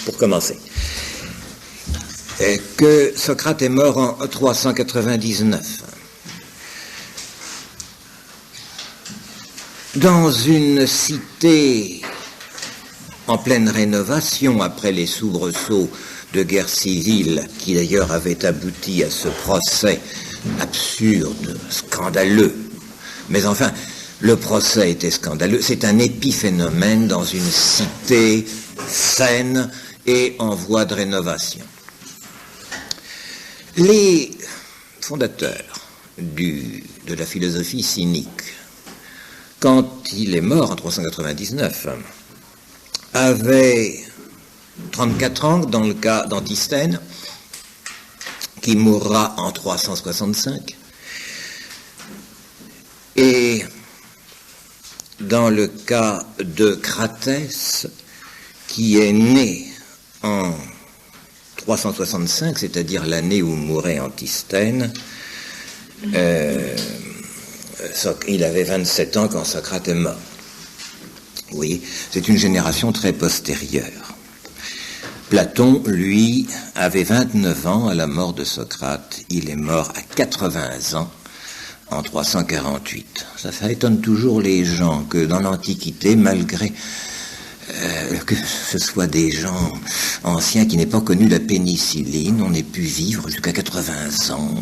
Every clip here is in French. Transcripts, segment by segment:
pour commencer, que Socrate est mort en 399. Dans une cité en pleine rénovation après les soubresauts de guerre civile qui d'ailleurs avaient abouti à ce procès absurde, scandaleux. Mais enfin, le procès était scandaleux. C'est un épiphénomène dans une cité saine et en voie de rénovation. Les fondateurs de la philosophie cynique, quand il est mort en 399, avait 34 ans dans le cas d'Antisthène, qui mourra en 365, et dans le cas de Cratès, qui est né en 365, c'est-à-dire l'année où mourait Antisthène, il avait 27 ans quand Socrate est mort. Oui, c'est une génération très postérieure. Platon, lui, avait 29 ans à la mort de Socrate. Il est mort à 80 ans en 348. Ça étonne toujours les gens que dans l'Antiquité, malgré que ce soit des gens anciens qui n'aient pas connu la pénicilline, on ait pu vivre jusqu'à 80 ans.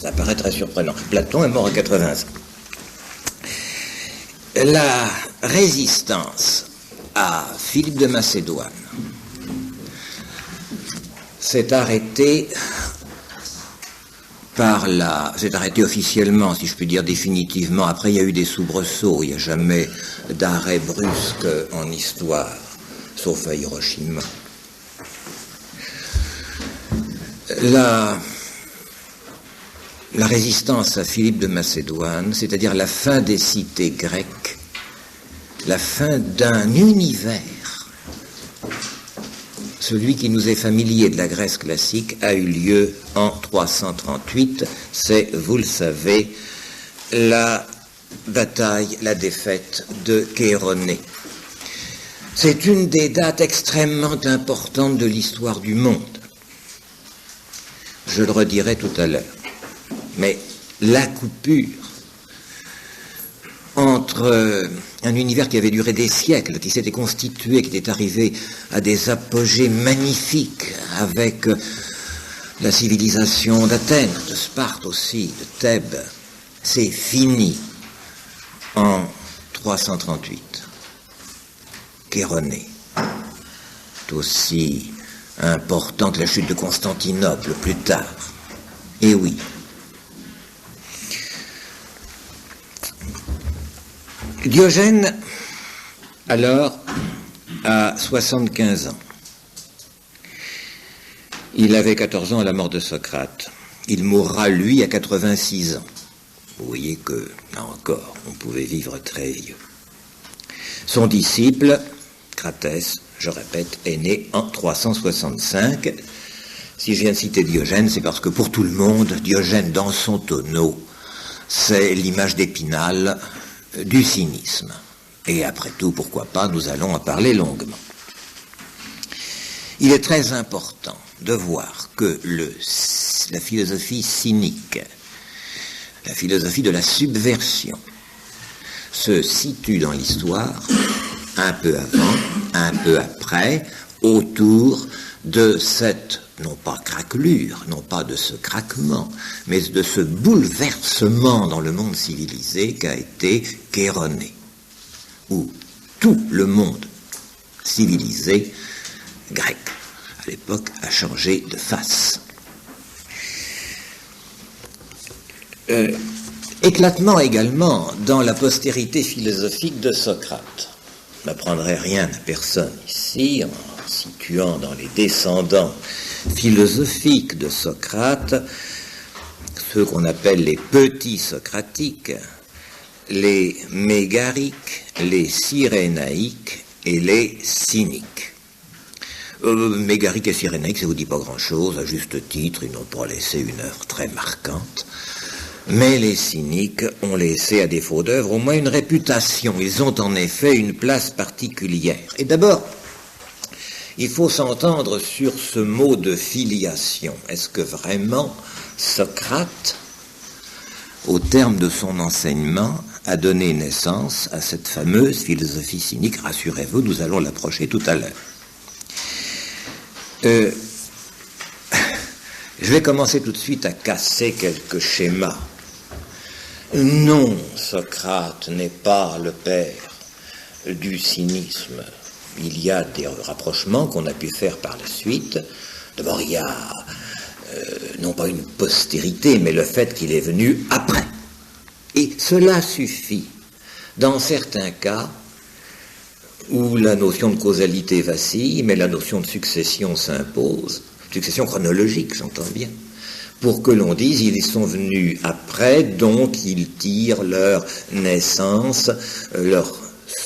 Ça paraît très surprenant. Platon est mort à 80 ans. La résistance à Philippe de Macédoine s'est arrêtée officiellement, si je puis dire définitivement. Après, il y a eu des soubresauts, il n'y a jamais d'arrêt brusque en histoire, sauf à Hiroshima. La résistance à Philippe de Macédoine, c'est-à-dire la fin des cités grecques, la fin d'un univers, celui qui nous est familier de la Grèce classique, a eu lieu en 338. C'est, vous le savez, la bataille, la défaite de Chéronée. C'est une des dates extrêmement importantes de l'histoire du monde. Je le redirai tout à l'heure. Mais la coupure entre un univers qui avait duré des siècles, qui s'était constitué, qui était arrivé à des apogées magnifiques avec la civilisation d'Athènes, de Sparte aussi, de Thèbes, c'est fini en 338. Chéronée, c'est aussi important que la chute de Constantinople plus tard. Et oui. Diogène, alors, a 75 ans. Il avait 14 ans à la mort de Socrate. Il mourra, lui, à 86 ans. Vous voyez que, là encore, on pouvait vivre très vieux. Son disciple, Cratès, je répète, est né en 365. Si je viens de citer Diogène, c'est parce que pour tout le monde, Diogène, dans son tonneau, c'est l'image d'Épinal du cynisme. Et après tout, pourquoi pas, nous allons en parler longuement. Il est très important de voir que la philosophie cynique, la philosophie de la subversion, se situe dans l'histoire un peu avant, un peu après, autour de cette, non pas craquelure, non pas de ce craquement, mais de ce bouleversement dans le monde civilisé qu'a été Chéronée, où tout le monde civilisé grec, à l'époque, a changé de face. Éclatement également dans la postérité philosophique de Socrate. Je n'apprendrai rien à personne ici, en situant dans les descendants philosophiques de Socrate, ceux qu'on appelle les petits socratiques, les mégariques, les cyrénaïques et les cyniques. Mégariques et cyrénaïques, ça vous dit pas grand-chose, à juste titre, ils n'ont pas laissé une œuvre très marquante. Mais les cyniques ont laissé, à défaut d'œuvre, au moins une réputation. Ils ont en effet une place particulière. Et d'abord, il faut s'entendre sur ce mot de filiation. Est-ce que vraiment Socrate, au terme de son enseignement, a donné naissance à cette fameuse philosophie cynique? Rassurez-vous, nous allons l'approcher tout à l'heure. Je vais commencer tout de suite à casser quelques schémas. Non, Socrate n'est pas le père du cynisme. Il y a des rapprochements qu'on a pu faire par la suite. D'abord, il y a non pas une postérité, mais le fait qu'il est venu après. Et cela suffit. Dans certains cas où la notion de causalité vacille, mais la notion de succession s'impose, succession chronologique, j'entends bien, pour que l'on dise ils sont venus après, donc ils tirent leur naissance, leur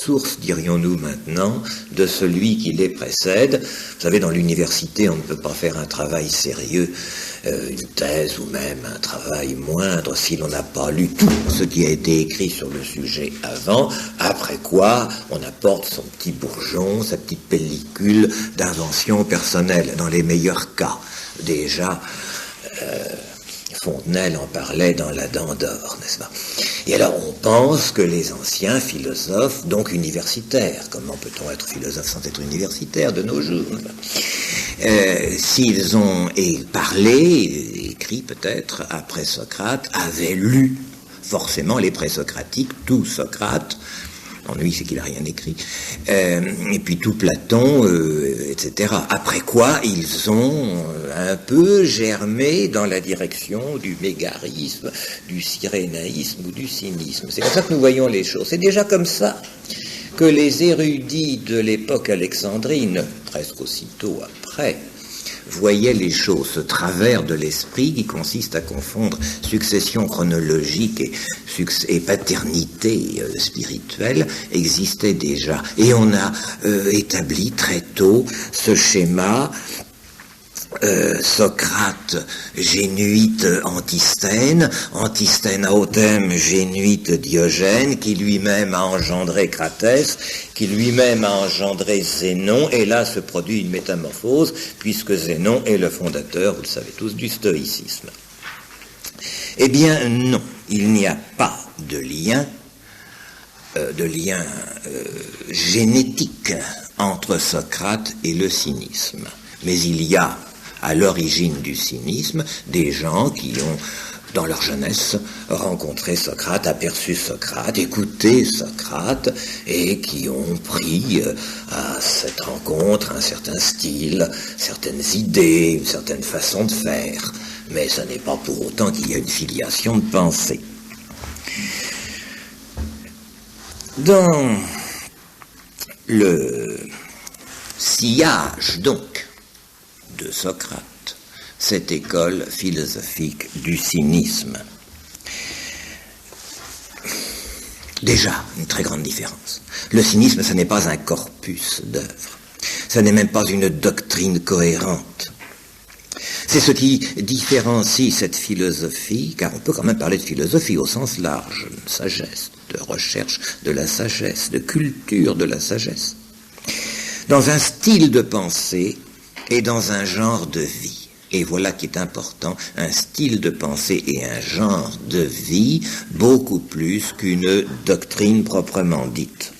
source, dirions-nous maintenant, de celui qui les précède. Vous savez, dans l'université, on ne peut pas faire un travail sérieux, une thèse ou même un travail moindre, si l'on n'a pas lu tout ce qui a été écrit sur le sujet avant, après quoi on apporte son petit bourgeon, sa petite pellicule d'invention personnelle, dans les meilleurs cas. Déjà, Fontenelle en parlait dans La Dent d'Or, n'est-ce pas? Et alors on pense que les anciens philosophes, donc universitaires, comment peut-on être philosophe sans être universitaire de nos jours, s'ils ont parlé, écrit peut-être, après Socrate, avaient lu forcément les présocratiques, tout Socrate. L'ennui, c'est qu'il n'a rien écrit. Et puis tout Platon, etc. Après quoi, ils ont un peu germé dans la direction du mégarisme, du cyrénaïsme ou du cynisme. C'est comme ça que nous voyons les choses. C'est déjà comme ça que les érudits de l'époque alexandrine, presque aussitôt après, voyaient les choses, ce travers de l'esprit qui consiste à confondre succession chronologique et paternité spirituelle existait déjà. Et on a établi très tôt ce schéma Socrate génuite Antisthène, Antisthène autem génuite Diogène, qui lui-même a engendré Cratès, qui lui-même a engendré Zénon, et là se produit une métamorphose, puisque Zénon est le fondateur, vous le savez tous, du stoïcisme. Eh bien non, il n'y a pas de lien génétique entre Socrate et le cynisme, mais il y a à l'origine du cynisme des gens qui ont, dans leur jeunesse, rencontré Socrate, aperçu Socrate, écouté Socrate, et qui ont pris à cette rencontre un certain style, certaines idées, une certaine façon de faire. Mais ce n'est pas pour autant qu'il y a une filiation de pensée. Dans le sillage, donc, de Socrate, cette école philosophique du cynisme. Déjà, une très grande différence. Le cynisme, ce n'est pas un corpus d'œuvres. Ce n'est même pas une doctrine cohérente. C'est ce qui différencie cette philosophie, car on peut quand même parler de philosophie au sens large, de sagesse, de recherche de la sagesse, de culture de la sagesse, dans un style de pensée et dans un genre de vie. Et voilà qui est important, un style de pensée et un genre de vie beaucoup plus qu'une doctrine proprement dite.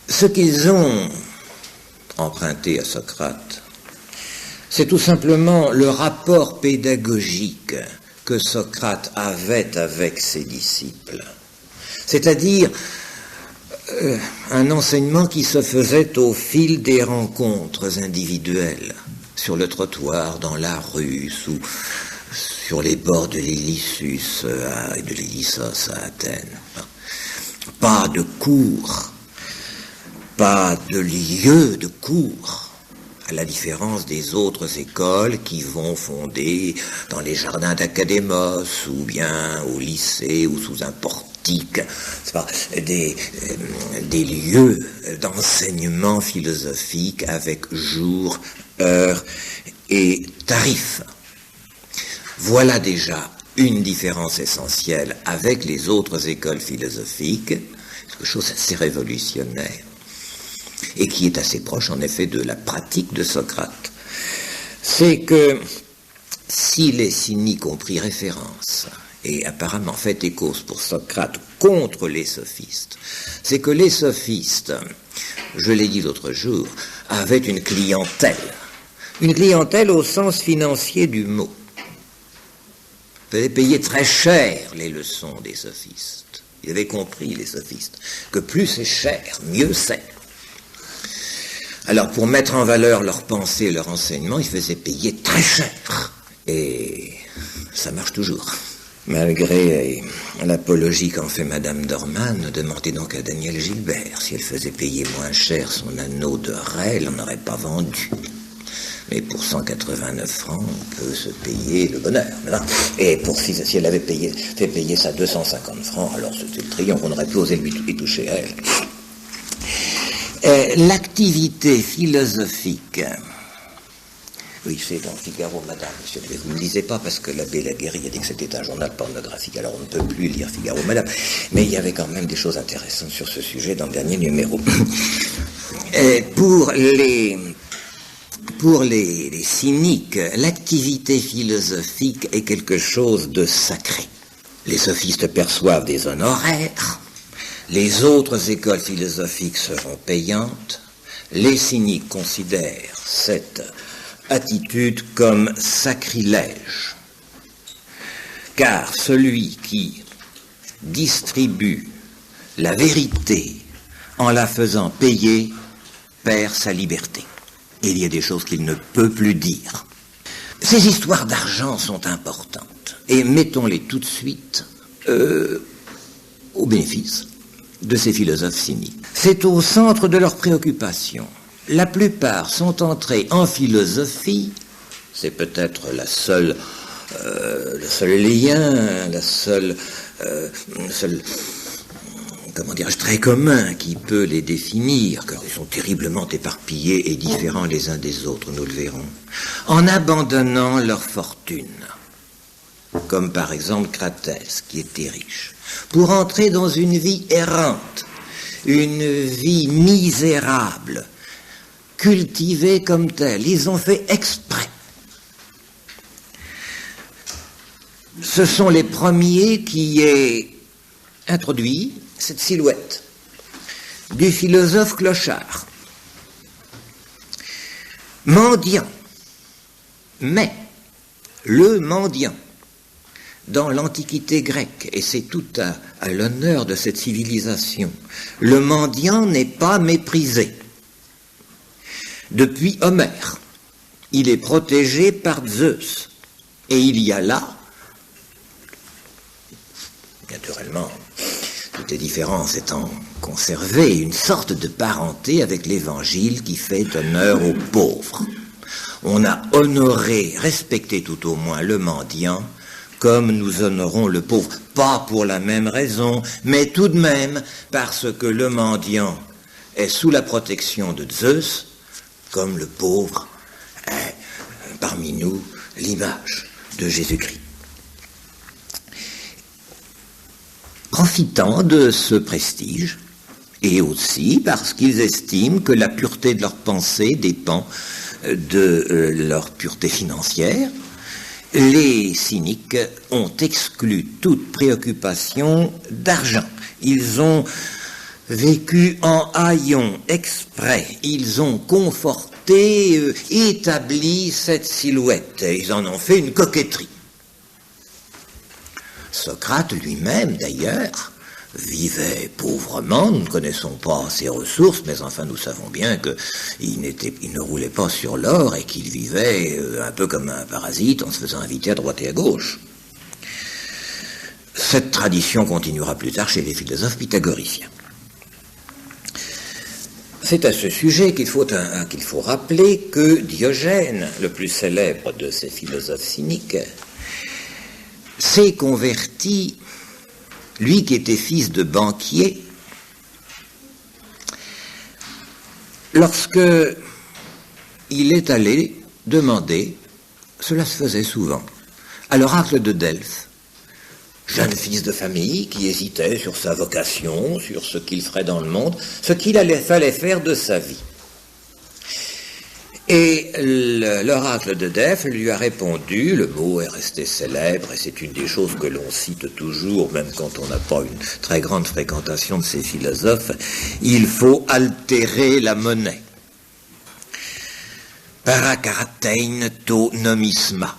Ce qu'ils ont emprunté à Socrate, c'est tout simplement le rapport pédagogique que Socrate avait avec ses disciples. C'est-à-dire un enseignement qui se faisait au fil des rencontres individuelles, sur le trottoir, dans la rue, sur les bords de l'Ilissus et de l'Ilissos à Athènes. Pas de cours, pas de lieu de cours, à la différence des autres écoles qui vont fonder dans les jardins d'Académos, ou bien au lycée, ou sous un portique, c'est pas, des lieux d'enseignement philosophique avec jour, heure et tarif. Voilà déjà une différence essentielle avec les autres écoles philosophiques, quelque chose d'assez révolutionnaire, et qui est assez proche en effet de la pratique de Socrate. C'est que si les cyniques ont pris référence et apparemment fait et cause pour Socrate contre les sophistes, c'est que les sophistes, je l'ai dit l'autre jour, avaient une clientèle au sens financier du mot. Ils faisaient payer très cher les leçons des sophistes. Ils avaient compris, les sophistes, que plus c'est cher, mieux c'est. Alors, pour mettre en valeur leur pensée et leur enseignement, ils faisaient payer très cher. Et ça marche toujours. Malgré l'apologie qu'en fait Madame Dorman, demandez donc à Daniel Gilbert. Si elle faisait payer moins cher son anneau de raie, elle n'en aurait pas vendu. Mais pour 189 francs, on peut se payer le bonheur. Et si elle avait fait payer ça 250 francs, alors c'était le triomphe, on n'aurait plus osé lui toucher à elle. L'activité philosophique, oui, c'est dans Figaro, madame, monsieur, vous ne le lisez pas parce que l'abbé Laguerre a dit que c'était un journal pornographique, alors on ne peut plus lire Figaro, madame, mais il y avait quand même des choses intéressantes sur ce sujet dans le dernier numéro. Pour les cyniques, l'activité philosophique est quelque chose de sacré. Les sophistes perçoivent des honoraires, les autres écoles philosophiques seront payantes, les cyniques considèrent cette attitude comme sacrilège, car celui qui distribue la vérité en la faisant payer perd sa liberté. Il y a des choses qu'il ne peut plus dire. Ces histoires d'argent sont importantes, et mettons-les tout de suite au bénéfice de ces philosophes cyniques. C'est au centre de leurs préoccupations. La plupart sont entrés en philosophie, c'est peut-être le seul lien, le seul comment dirais-je, très commun qui peut les définir, car ils sont terriblement éparpillés et différents les uns des autres, nous le verrons, en abandonnant leur fortune, comme par exemple Cratès, qui était riche, pour entrer dans une vie errante, une vie misérable, cultivée comme telle. Ils ont fait exprès. Ce sont les premiers qui aient introduit cette silhouette du philosophe clochard, mendiant. Mais le mendiant, dans l'Antiquité grecque, et c'est tout à l'honneur de cette civilisation, le mendiant n'est pas méprisé. Depuis Homère, il est protégé par Zeus, et il y a là, naturellement, toutes les différences étant conservées, une sorte de parenté avec l'Évangile qui fait honneur aux pauvres. On a honoré, respecté tout au moins le mendiant, comme nous honorons le pauvre. Pas pour la même raison, mais tout de même parce que le mendiant est sous la protection de Zeus, comme le pauvre est parmi nous l'image de Jésus-Christ. Profitant de ce prestige, et aussi parce qu'ils estiment que la pureté de leur pensée dépend de leur pureté financière, les cyniques ont exclu toute préoccupation d'argent. Ils ont vécu en haillons exprès, ils ont conforté, établi cette silhouette, et ils en ont fait une coquetterie. Socrate lui-même, d'ailleurs, vivait pauvrement. Nous ne connaissons pas ses ressources, mais enfin nous savons bien qu'il ne roulait pas sur l'or et qu'il vivait un peu comme un parasite en se faisant inviter à droite et à gauche. Cette tradition continuera plus tard chez les philosophes pythagoriciens. C'est à ce sujet qu'il faut rappeler que Diogène, le plus célèbre de ces philosophes cyniques, s'est converti, lui qui était fils de banquier, lorsque il est allé demander, cela se faisait souvent, à l'oracle de Delphes, jeune fils de famille qui hésitait sur sa vocation, sur ce qu'il ferait dans le monde, ce qu'il fallait faire de sa vie. Et l'oracle de Delphes lui a répondu, le mot est resté célèbre, et c'est une des choses que l'on cite toujours, même quand on n'a pas une très grande fréquentation de ces philosophes, il faut altérer la monnaie. Parakaratein to nomisma.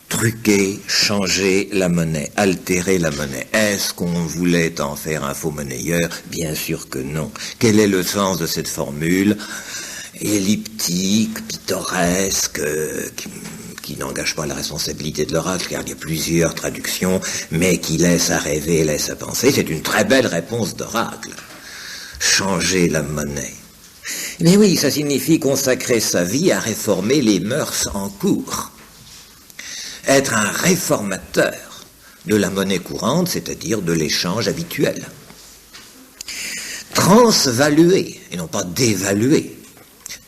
Truquer, changer la monnaie, altérer la monnaie. Est-ce qu'on voulait en faire un faux monnayeur? Bien sûr que non. Quel est le sens de cette formule elliptique, pittoresque, qui n'engage pas la responsabilité de l'oracle, car il y a plusieurs traductions, mais qui laisse à rêver, laisse à penser? C'est une très belle réponse d'oracle. Changer la monnaie. Mais oui, ça signifie consacrer sa vie à réformer les mœurs en cours. Être un réformateur de la monnaie courante, c'est-à-dire de l'échange habituel. Transvaluer, et non pas dévaluer.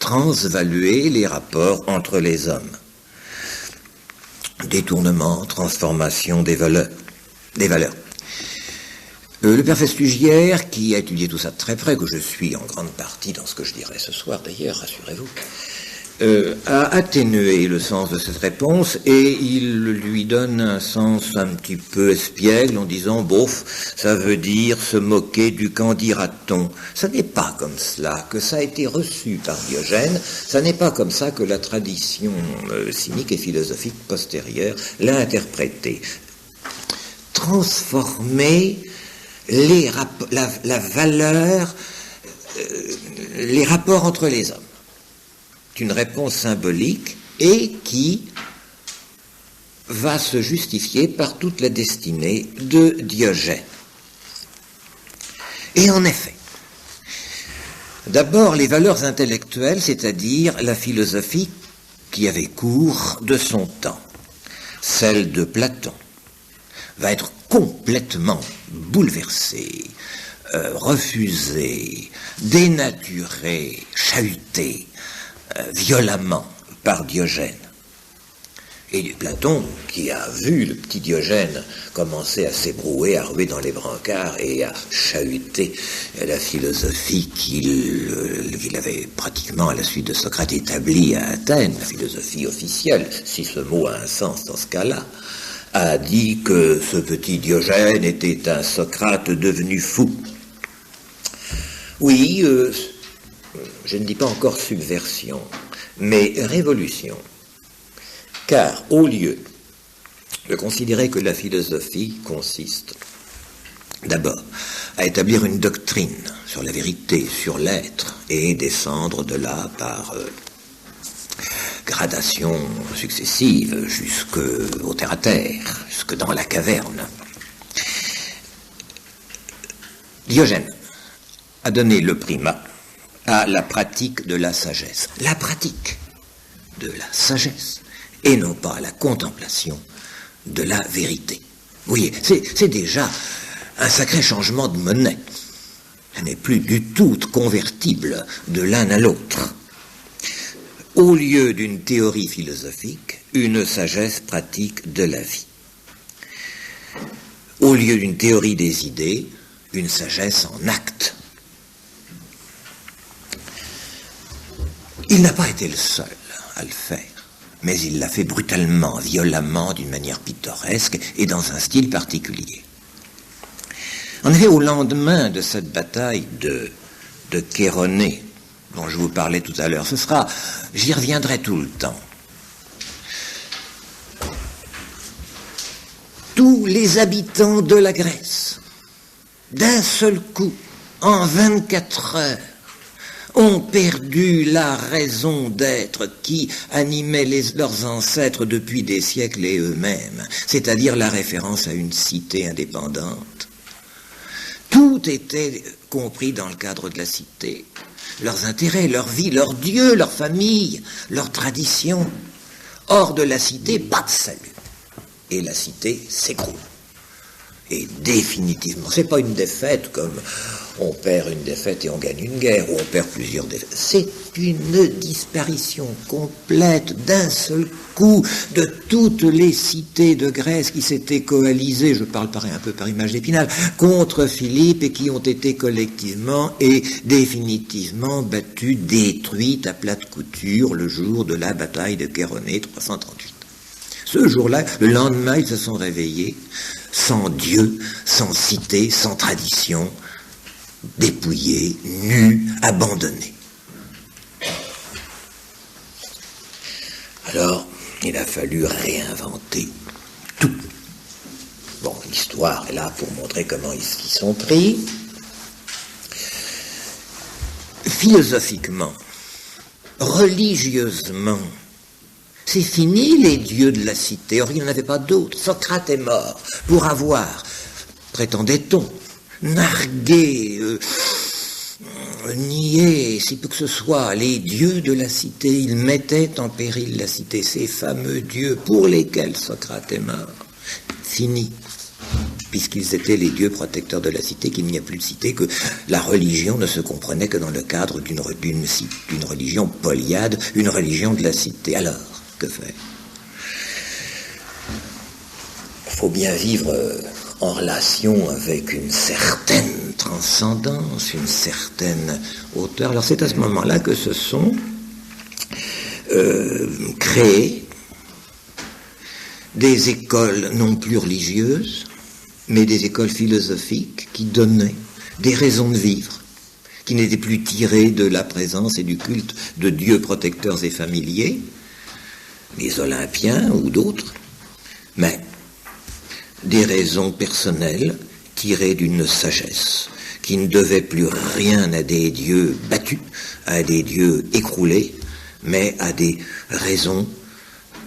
Transvaluer les rapports entre les hommes. Détournement, transformation des valeurs. Le père Festugière, qui a étudié tout ça de très près, que je suis en grande partie dans ce que je dirai ce soir d'ailleurs, rassurez-vous, a atténué le sens de cette réponse et il lui donne un sens un petit peu espiègle en disant, bof, ça veut dire se moquer du qu'en dira-t-on. Ça n'est pas comme cela que ça a été reçu par Diogène, ça n'est pas comme ça que la tradition cynique et philosophique postérieure l'a interprété. Transformer la valeur, les rapports entre les hommes. Une réponse symbolique et qui va se justifier par toute la destinée de Diogène. Et en effet, d'abord les valeurs intellectuelles, c'est-à-dire la philosophie qui avait cours de son temps, celle de Platon, va être complètement bouleversée, refusée, dénaturée, chahutée, violemment par Diogène. Et Platon, qui a vu le petit Diogène commencer à s'ébrouer, à ruer dans les brancards et à chahuter la philosophie qu'il avait pratiquement à la suite de Socrate établie à Athènes, la philosophie officielle, si ce mot a un sens dans ce cas-là, a dit que ce petit Diogène était un Socrate devenu fou. Oui, je ne dis pas encore subversion, mais révolution. Car au lieu de considérer que la philosophie consiste d'abord à établir une doctrine sur la vérité, sur l'être, et descendre de là par gradations successives jusqu'au terre-à-terre, jusque dans la caverne, Diogène a donné le primat à la pratique de la sagesse. La pratique de la sagesse, et non pas à la contemplation de la vérité. Vous voyez, c'est déjà un sacré changement de monnaie. Ça n'est plus du tout convertible de l'un à l'autre. Au lieu d'une théorie philosophique, une sagesse pratique de la vie. Au lieu d'une théorie des idées, une sagesse en acte. Il n'a pas été le seul à le faire, mais il l'a fait brutalement, violemment, d'une manière pittoresque et dans un style particulier. En effet, au lendemain de cette bataille de Chéronée, dont je vous parlais tout à l'heure, j'y reviendrai tout le temps. Tous les habitants de la Grèce, d'un seul coup, en 24 heures, ont perdu la raison d'être qui animait leurs ancêtres depuis des siècles et eux-mêmes, c'est-à-dire la référence à une cité indépendante. Tout était compris dans le cadre de la cité. Leurs intérêts, leur vie, leur Dieu, leur famille, leur tradition. Hors de la cité, pas de salut. Et la cité s'écroule. Et définitivement, c'est pas une défaite comme on perd une défaite et on gagne une guerre, ou on perd plusieurs défaites. C'est une disparition complète, d'un seul coup, de toutes les cités de Grèce qui s'étaient coalisées, je parle un peu par image d'Épinal, contre Philippe et qui ont été collectivement et définitivement battues, détruites à plate couture le jour de la bataille de Chéronée 338. Ce jour-là, le lendemain, ils se sont réveillés sans Dieu, sans cité, sans tradition, dépouillés, nus, abandonnés. Alors, il a fallu réinventer tout. Bon, l'histoire est là pour montrer comment ils s'y sont pris. Philosophiquement, religieusement, c'est fini les dieux de la cité. Or, il n'y en avait pas d'autres. Socrate est mort pour avoir, prétendait-on, nargué, nié, si peu que ce soit, les dieux de la cité. Il mettait en péril la cité, ces fameux dieux pour lesquels Socrate est mort. Fini. Puisqu'ils étaient les dieux protecteurs de la cité, qu'il n'y a plus de cité, que la religion ne se comprenait que dans le cadre d'une religion polyade, une religion de la cité. Alors, que faire? Il faut bien vivre en relation avec une certaine transcendance, une certaine hauteur. Alors c'est à ce moment-là que se sont créées des écoles non plus religieuses, mais des écoles philosophiques qui donnaient des raisons de vivre, qui n'étaient plus tirées de la présence et du culte de dieux protecteurs et familiers, les Olympiens ou d'autres, mais des raisons personnelles tirées d'une sagesse qui ne devait plus rien à des dieux battus, à des dieux écroulés, mais à des raisons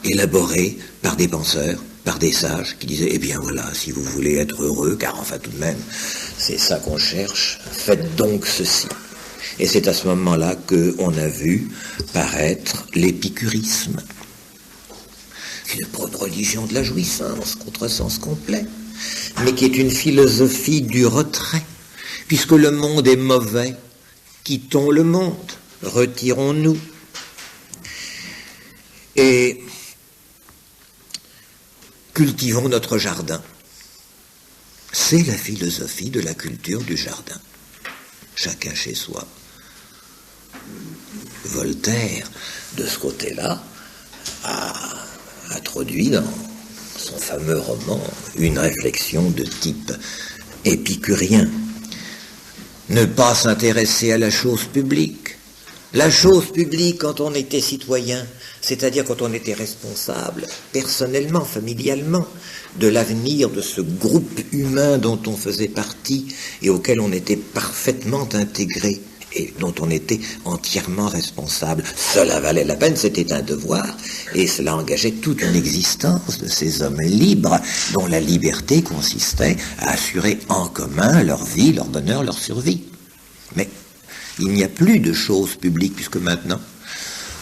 élaborées par des penseurs, par des sages qui disaient, eh bien voilà, si vous voulez être heureux, car enfin tout de même, c'est ça qu'on cherche, faites donc ceci. Et c'est à ce moment-là qu'on a vu paraître l'épicurisme, qui n'est pas une religion de la jouissance, contresens complet, mais qui est une philosophie du retrait, puisque le monde est mauvais, quittons le monde, retirons-nous. Et cultivons notre jardin. C'est la philosophie de la culture du jardin. Chacun chez soi. Voltaire, de ce côté-là, a introduit dans son fameux roman une réflexion de type épicurien. Ne pas s'intéresser à la chose publique. La chose publique quand on était citoyen, c'est-à-dire quand on était responsable, personnellement, familialement, de l'avenir de ce groupe humain dont on faisait partie et auquel on était parfaitement intégré et dont on était entièrement responsable. Cela valait la peine, c'était un devoir, et cela engageait toute une existence de ces hommes libres dont la liberté consistait à assurer en commun leur vie, leur bonheur, leur survie. Mais il n'y a plus de choses publiques, puisque maintenant,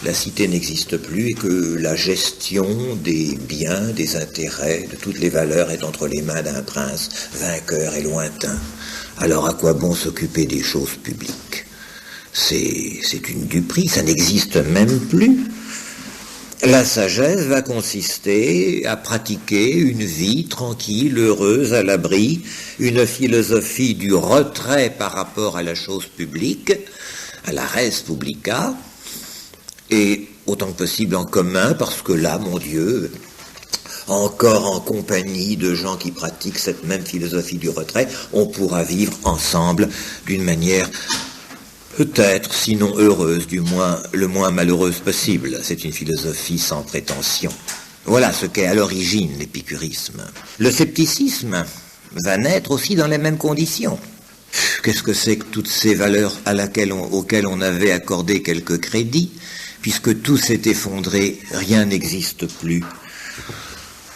la cité n'existe plus et que la gestion des biens, des intérêts, de toutes les valeurs est entre les mains d'un prince vainqueur et lointain. Alors à quoi bon s'occuper des choses publiques? C'est une duperie, ça n'existe même plus. La sagesse va consister à pratiquer une vie tranquille, heureuse, à l'abri, une philosophie du retrait par rapport à la chose publique, à la res publica, et autant que possible en commun, parce que là, mon Dieu, encore en compagnie de gens qui pratiquent cette même philosophie du retrait, on pourra vivre ensemble d'une manière peut-être, sinon heureuse, du moins le moins malheureuse possible. C'est une philosophie sans prétention. Voilà ce qu'est à l'origine l'épicurisme. Le scepticisme va naître aussi dans les mêmes conditions. Qu'est-ce que c'est que toutes ces valeurs auxquelles on avait accordé quelques crédits, puisque tout s'est effondré, rien n'existe plus.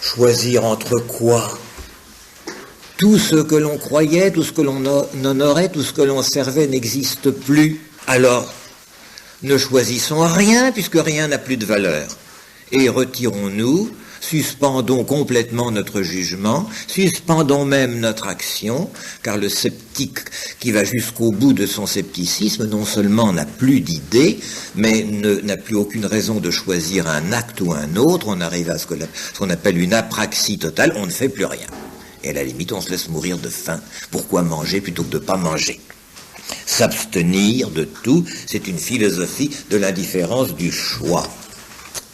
Choisir entre quoi? Tout ce que l'on croyait, tout ce que l'on honorait, tout ce que l'on servait n'existe plus. Alors, ne choisissons rien, puisque rien n'a plus de valeur. Et retirons-nous suspendons complètement notre jugement, suspendons même notre action, car le sceptique qui va jusqu'au bout de son scepticisme non seulement n'a plus d'idée, mais n'a plus aucune raison de choisir un acte ou un autre, on arrive à ce qu'on appelle une apraxie totale, on ne fait plus rien. Et à la limite, on se laisse mourir de faim. Pourquoi manger plutôt que de ne pas manger? S'abstenir de tout, c'est une philosophie de l'indifférence du choix.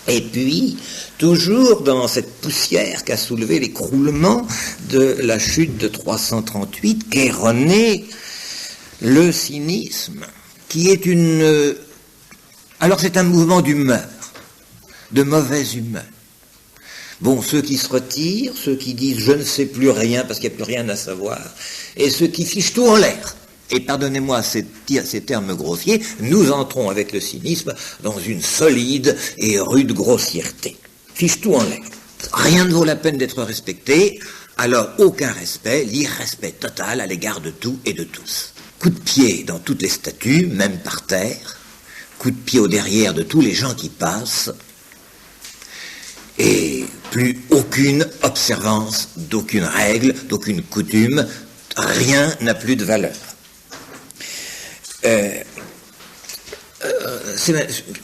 Et puis, toujours dans cette poussière qu'a soulevé l'écroulement de la chute de 338, qu'est rené le cynisme, qui est alors c'est un mouvement d'humeur, de mauvaise humeur. Bon, ceux qui se retirent, ceux qui disent « je ne sais plus rien parce qu'il n'y a plus rien à savoir », et ceux qui fichent tout en l'air. Et pardonnez-moi ces termes grossiers, nous entrons avec le cynisme dans une solide et rude grossièreté. Fiche tout en l'air. Rien ne vaut la peine d'être respecté, alors aucun respect, l'irrespect total à l'égard de tout et de tous. Coup de pied dans toutes les statues, même par terre, coup de pied au derrière de tous les gens qui passent, et plus aucune observance d'aucune règle, d'aucune coutume, rien n'a plus de valeur. C'est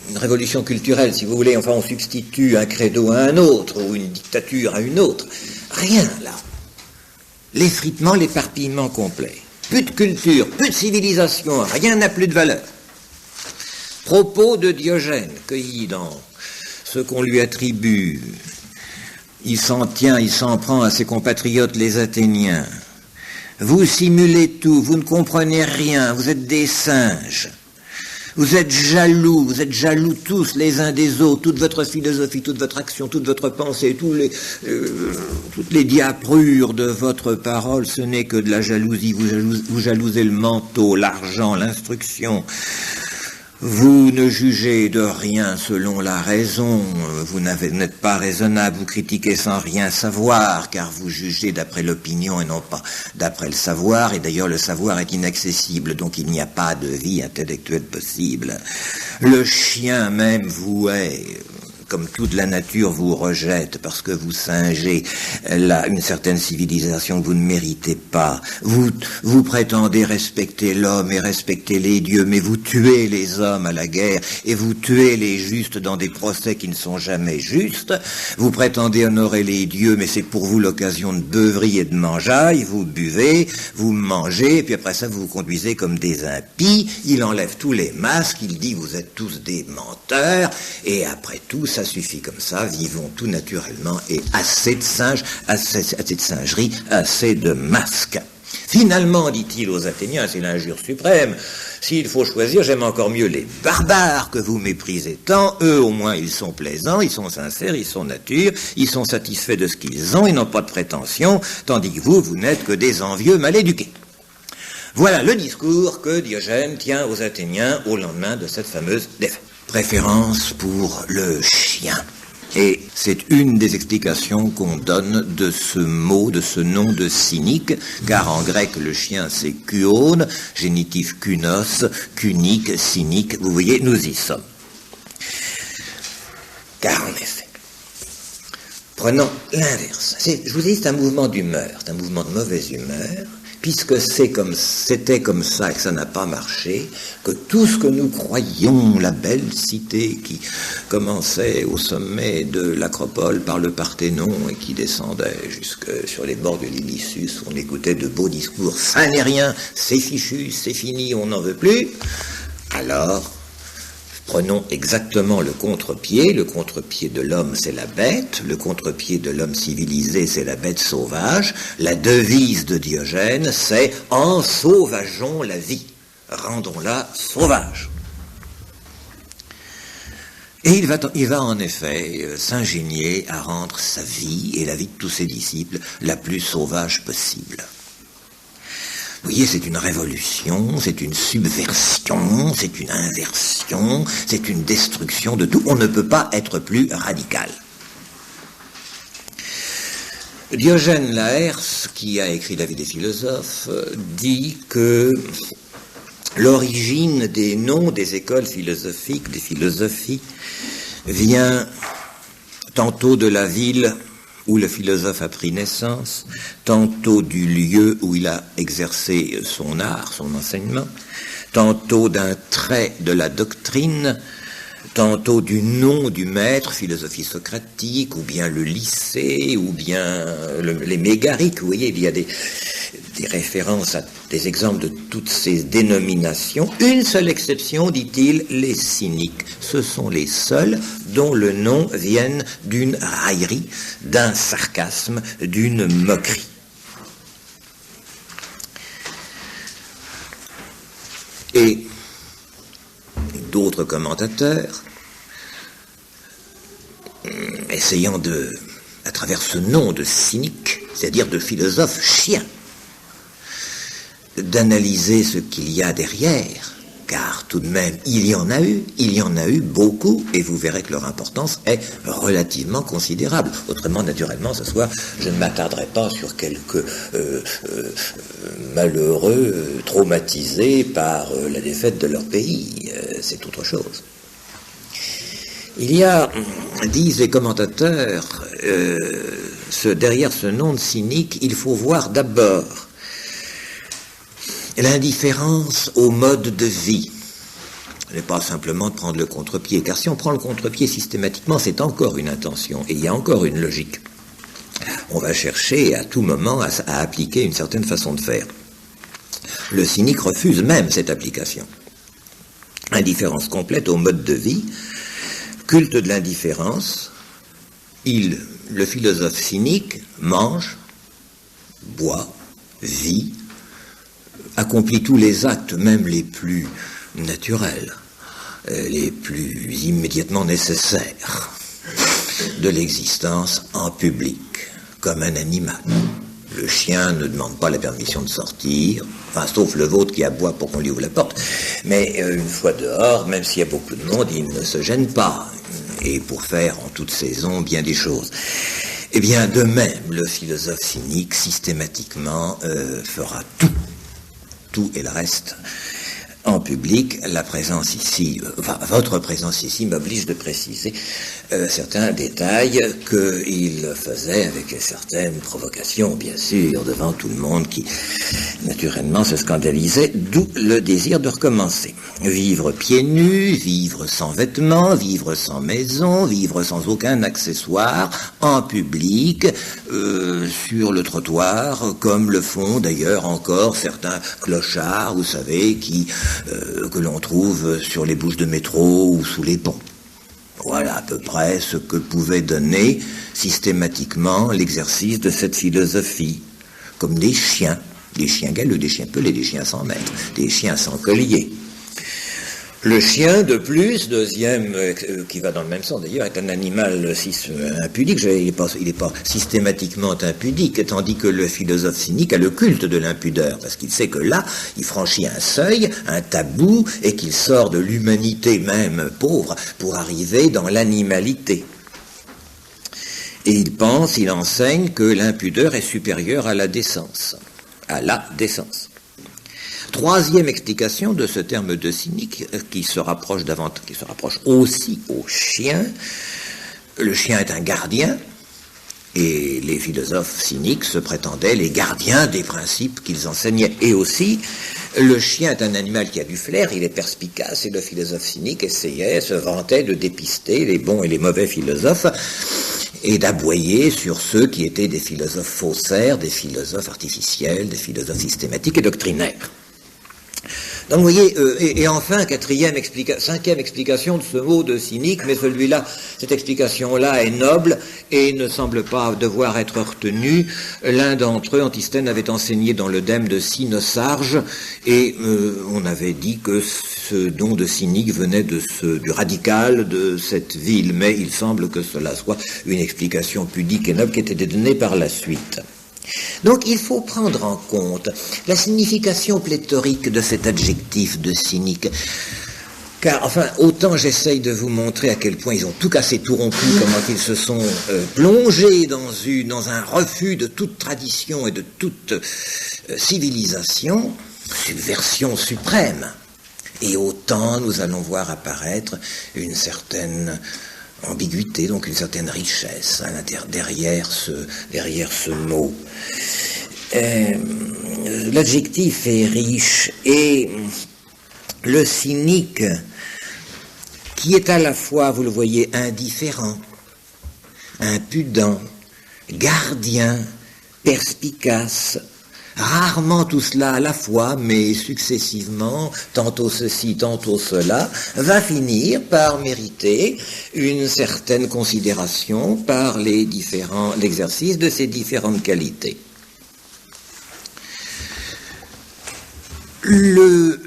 une révolution culturelle, si vous voulez, enfin on substitue un credo à un autre, ou une dictature à une autre. Rien, là. L'effritement, l'éparpillement complet. Plus de culture, plus de civilisation, rien n'a plus de valeur. Propos de Diogène, cueillis dans ce qu'on lui attribue. Il s'en tient, il s'en prend à ses compatriotes les Athéniens. Vous simulez tout, vous ne comprenez rien, vous êtes des singes. Vous êtes jaloux tous les uns des autres, toute votre philosophie, toute votre action, toute votre pensée, toutes les diaprures de votre parole, ce n'est que de la jalousie. Vous jalousez le manteau, l'argent, l'instruction. Vous ne jugez de rien selon la raison, vous n'êtes pas raisonnable, vous critiquez sans rien savoir, car vous jugez d'après l'opinion et non pas d'après le savoir, et d'ailleurs le savoir est inaccessible, donc il n'y a pas de vie intellectuelle possible. Le chien même vous hait, comme toute la nature vous rejette, parce que vous singez une certaine civilisation que vous ne méritez pas. Vous prétendez respecter l'homme et respecter les dieux, mais vous tuez les hommes à la guerre, et vous tuez les justes dans des procès qui ne sont jamais justes. Vous prétendez honorer les dieux, mais c'est pour vous l'occasion de beuverie et de mangeaille. Vous buvez, vous mangez, et puis après ça vous vous conduisez comme des impies. Il enlève tous les masques, il dit vous êtes tous des menteurs, et après tout, ça suffit comme ça, vivons tout naturellement, et assez de singes, assez de singerie, assez de masques. Finalement, dit-il aux Athéniens, c'est l'injure suprême, s'il faut choisir, j'aime encore mieux les barbares que vous méprisez tant, eux au moins ils sont plaisants, ils sont sincères, ils sont nature, ils sont satisfaits de ce qu'ils ont, ils n'ont pas de prétention, tandis que vous n'êtes que des envieux mal éduqués. Voilà le discours que Diogène tient aux Athéniens au lendemain de cette fameuse défaite. Préférence pour le chien. Et c'est une des explications qu'on donne de ce mot, de ce nom de cynique, car en grec le chien c'est kuon, génitif kunos, cunique, cynique, vous voyez, nous y sommes. Car en effet, prenons l'inverse. Je vous dis, c'est un mouvement d'humeur, c'est un mouvement de mauvaise humeur, puisque c'était comme ça et que ça n'a pas marché, que tout ce que nous croyions, la belle cité qui commençait au sommet de l'acropole par le Parthénon et qui descendait jusque sur les bords de l'Ilissus, où on écoutait de beaux discours, ça n'est rien, c'est fichu, c'est fini, on n'en veut plus, alors prenons exactement le contre-pied de l'homme c'est la bête, le contre-pied de l'homme civilisé c'est la bête sauvage, la devise de Diogène c'est « ensauvageons la vie, rendons-la sauvage ». Et il va en effet s'ingénier à rendre sa vie et la vie de tous ses disciples la plus sauvage possible. Vous voyez, c'est une révolution, c'est une subversion, c'est une inversion, c'est une destruction de tout. On ne peut pas être plus radical. Diogène Laërce, qui a écrit La vie des philosophes, dit que l'origine des noms des écoles philosophiques, des philosophies, vient tantôt de la ville où le philosophe a pris naissance, tantôt du lieu où il a exercé son art, son enseignement, tantôt d'un trait de la doctrine, tantôt du nom du maître, philosophie socratique, ou bien le lycée, ou bien les mégariques. Vous voyez, il y a des références à des exemples de toutes ces dénominations. Une seule exception, dit-il, les cyniques. Ce sont les seuls dont le nom vienne d'une raillerie, d'un sarcasme, d'une moquerie. Et d'autres commentateurs, essayant à travers ce nom de cynique, c'est-à-dire de philosophe chien, d'analyser ce qu'il y a derrière, car tout de même, il y en a eu beaucoup, et vous verrez que leur importance est relativement considérable. Autrement, naturellement, ce soir, je ne m'attarderai pas sur quelques malheureux traumatisés par la défaite de leur pays. C'est autre chose. Il y a, disent les commentateurs, derrière ce nom de cynique, il faut voir d'abord l'indifférence au mode de vie. Ce n'est pas simplement de prendre le contre-pied, car si on prend le contre-pied systématiquement, c'est encore une intention, et il y a encore une logique. On va chercher à tout moment à appliquer une certaine façon de faire. Le cynique refuse même cette application. Indifférence complète au mode de vie, culte de l'indifférence, le philosophe cynique mange, boit, vit, accomplit tous les actes, même les plus naturels, les plus immédiatement nécessaires de l'existence en public, comme un animal. Le chien ne demande pas la permission de sortir, enfin, sauf le vôtre qui aboie pour qu'on lui ouvre la porte, mais une fois dehors, même s'il y a beaucoup de monde, il ne se gêne pas, et pour faire en toute saison bien des choses. Eh bien, de même, le philosophe cynique, systématiquement, fera tout et le reste en public. La présence ici, votre présence ici m'oblige de préciser certains détails qu'il faisait avec certaines provocations, bien sûr, devant tout le monde qui, naturellement, se scandalisait, d'où le désir de recommencer. Vivre pieds nus, vivre sans vêtements, vivre sans maison, vivre sans aucun accessoire, en public, sur le trottoir, comme le font d'ailleurs encore certains clochards, vous savez, que l'on trouve sur les bouches de métro ou sous les ponts. Voilà à peu près ce que pouvait donner systématiquement l'exercice de cette philosophie, comme des chiens galeux, des chiens pelés, des chiens sans maître, des chiens sans collier. Le chien, de plus, deuxième, qui va dans le même sens d'ailleurs, est un animal impudique. Il n'est pas systématiquement impudique, tandis que le philosophe cynique a le culte de l'impudeur, parce qu'il sait que là, il franchit un seuil, un tabou, et qu'il sort de l'humanité même pauvre pour arriver dans l'animalité. Et il enseigne que l'impudeur est supérieure à la décence. À la décence. Troisième explication de ce terme de cynique qui se rapproche aussi au chien. Le chien est un gardien et les philosophes cyniques se prétendaient les gardiens des principes qu'ils enseignaient. Et aussi, le chien est un animal qui a du flair, il est perspicace et le philosophe cynique se vantait de dépister les bons et les mauvais philosophes et d'aboyer sur ceux qui étaient des philosophes faussaires, des philosophes artificiels, des philosophes systématiques et doctrinaires. Donc vous voyez, et enfin, cinquième explication de ce mot de cynique, mais cette explication-là est noble et ne semble pas devoir être retenue. L'un d'entre eux, Antisthène, avait enseigné dans l'œdème de Cynosarge, et on avait dit que ce don de cynique venait du radical de cette ville, mais il semble que cela soit une explication pudique et noble qui était donnée par la suite. Donc il faut prendre en compte la signification pléthorique de cet adjectif de cynique. Car, enfin, autant j'essaye de vous montrer à quel point ils ont tout cassé, tout rompu, comment ils se sont plongés dans un refus de toute tradition et de toute civilisation, subversion suprême. Et autant nous allons voir apparaître une certaine ambiguïté, donc une certaine richesse derrière ce mot. L'adjectif est riche et le cynique, qui est à la fois, vous le voyez, indifférent, impudent, gardien, perspicace, rarement tout cela à la fois, mais successivement, tantôt ceci, tantôt cela, va finir par mériter une certaine considération par l'exercice de ces différentes qualités. Le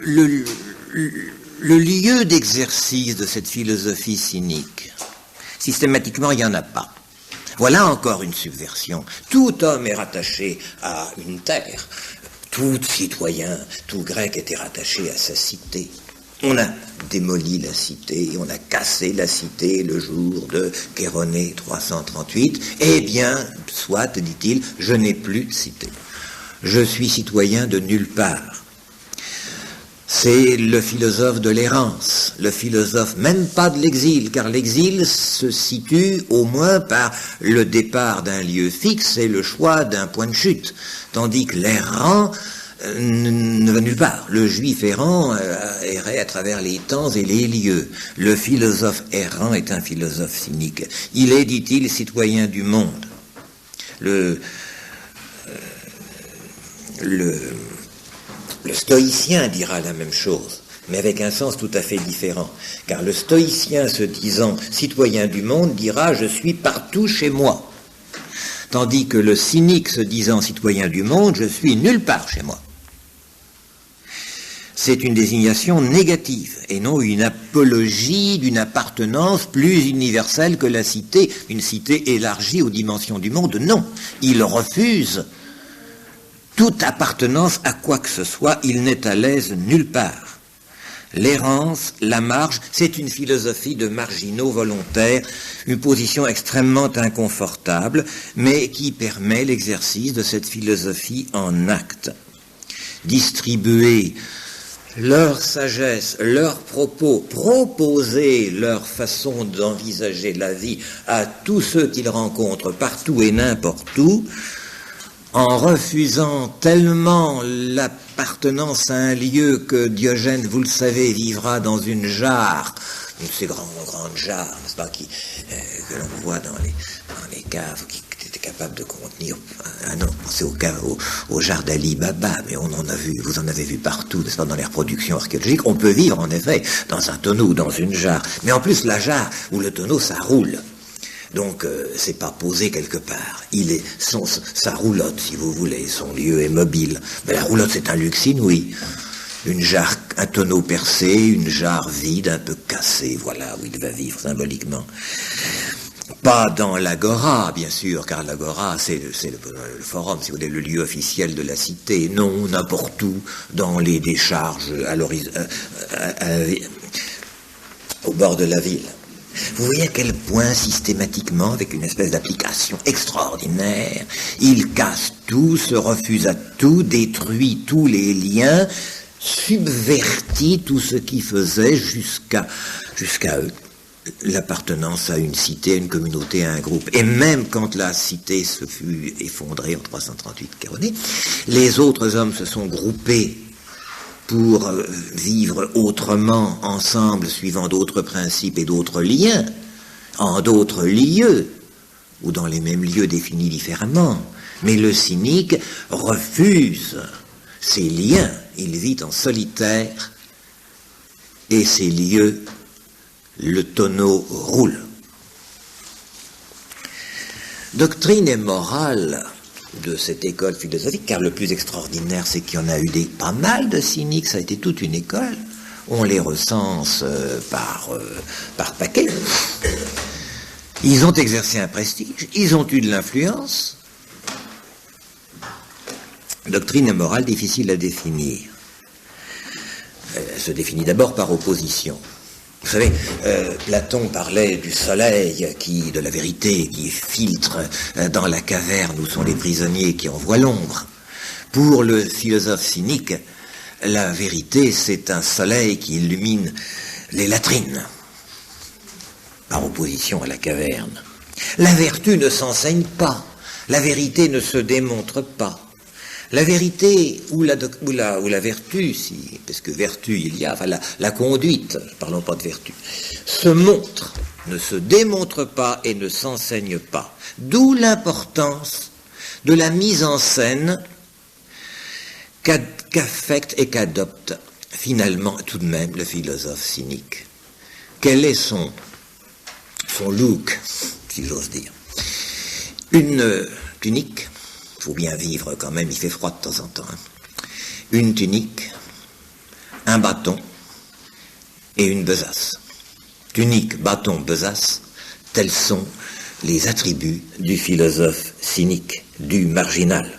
lieu d'exercice de cette philosophie cynique, systématiquement, il n'y en a pas. Voilà encore une subversion. Tout homme est rattaché à une terre. Tout citoyen, tout grec était rattaché à sa cité. On a démoli la cité, on a cassé la cité le jour de Chéronée 338. Eh bien, soit, dit-il, je n'ai plus de cité. Je suis citoyen de nulle part. C'est le philosophe de l'errance, le philosophe même pas de l'exil, car l'exil se situe au moins par le départ d'un lieu fixe et le choix d'un point de chute, tandis que l'errant ne va nulle part. Le juif errant errait à travers les temps et les lieux. Le philosophe errant est un philosophe cynique. Il est, dit-il, citoyen du monde. Le stoïcien dira la même chose, mais avec un sens tout à fait différent. Car le stoïcien, se disant citoyen du monde, dira « je suis partout chez moi ». Tandis que le cynique, se disant citoyen du monde, je suis nulle part chez moi. C'est une désignation négative, et non une apologie d'une appartenance plus universelle que la cité, une cité élargie aux dimensions du monde. Non, il refuse toute appartenance à quoi que ce soit, il n'est à l'aise nulle part. L'errance, la marge, c'est une philosophie de marginaux volontaires, une position extrêmement inconfortable, mais qui permet l'exercice de cette philosophie en acte. Distribuer leur sagesse, leurs propos, proposer leur façon d'envisager la vie à tous ceux qu'ils rencontrent partout et n'importe où, en refusant tellement l'appartenance à un lieu que Diogène, vous le savez, vivra dans une jarre, une de ces grandes jarres, n'est-ce pas, que l'on voit dans les caves, qui étaient capables de contenir, non, c'est aux jarres d'Ali Baba, mais on en a vu, vous en avez vu partout, n'est-ce pas, dans les reproductions archéologiques. On peut vivre, en effet, dans un tonneau ou dans une jarre, mais en plus, la jarre ou le tonneau, ça roule. Donc, c'est pas posé quelque part. Ça roulotte, si vous voulez. Son lieu est mobile. Mais la roulotte, c'est un luxe inouï. Une jarre, un tonneau percé, une jarre vide, un peu cassée. Voilà où il va vivre symboliquement. Pas dans l'agora, bien sûr, car l'agora, c'est le forum, si vous voulez, le lieu officiel de la cité. Non, n'importe où, dans les décharges au bord de la ville. Vous voyez à quel point, systématiquement, avec une espèce d'application extraordinaire, il casse tout, se refuse à tout, détruit tous les liens, subvertit tout ce qui faisait jusqu'à l'appartenance à une cité, à une communauté, à un groupe. Et même quand la cité se fut effondrée en 338 Chéronée, les autres hommes se sont groupés pour vivre autrement, ensemble, suivant d'autres principes et d'autres liens, en d'autres lieux, ou dans les mêmes lieux définis différemment. Mais le cynique refuse ces liens, il vit en solitaire, et ces lieux, le tonneau roule. Doctrine et morale de cette école philosophique, car le plus extraordinaire, c'est qu'il y en a eu pas mal de cyniques, ça a été toute une école. On les recense par paquet. Ils ont exercé un prestige, ils ont eu de l'influence. Doctrine et morale, difficile à définir. Elle se définit d'abord par opposition. Vous savez, Platon parlait du soleil, de la vérité, qui filtre dans la caverne où sont les prisonniers qui en voient l'ombre. Pour le philosophe cynique, la vérité, c'est un soleil qui illumine les latrines. par opposition à la caverne. La vertu ne s'enseigne pas, la vérité ne se démontre pas. La vérité ou la vertu, parce que vertu il y a, enfin la conduite, parlons pas de vertu, se montre, ne se démontre pas et ne s'enseigne pas. D'où l'importance de la mise en scène qu'affecte et qu'adopte finalement tout de même le philosophe cynique. Quel est son look, si j'ose dire? Une tunique, il faut bien vivre quand même, il fait froid de temps en temps. Une tunique, un bâton et une besace. Tunique, bâton, besace, tels sont les attributs du philosophe cynique, du marginal.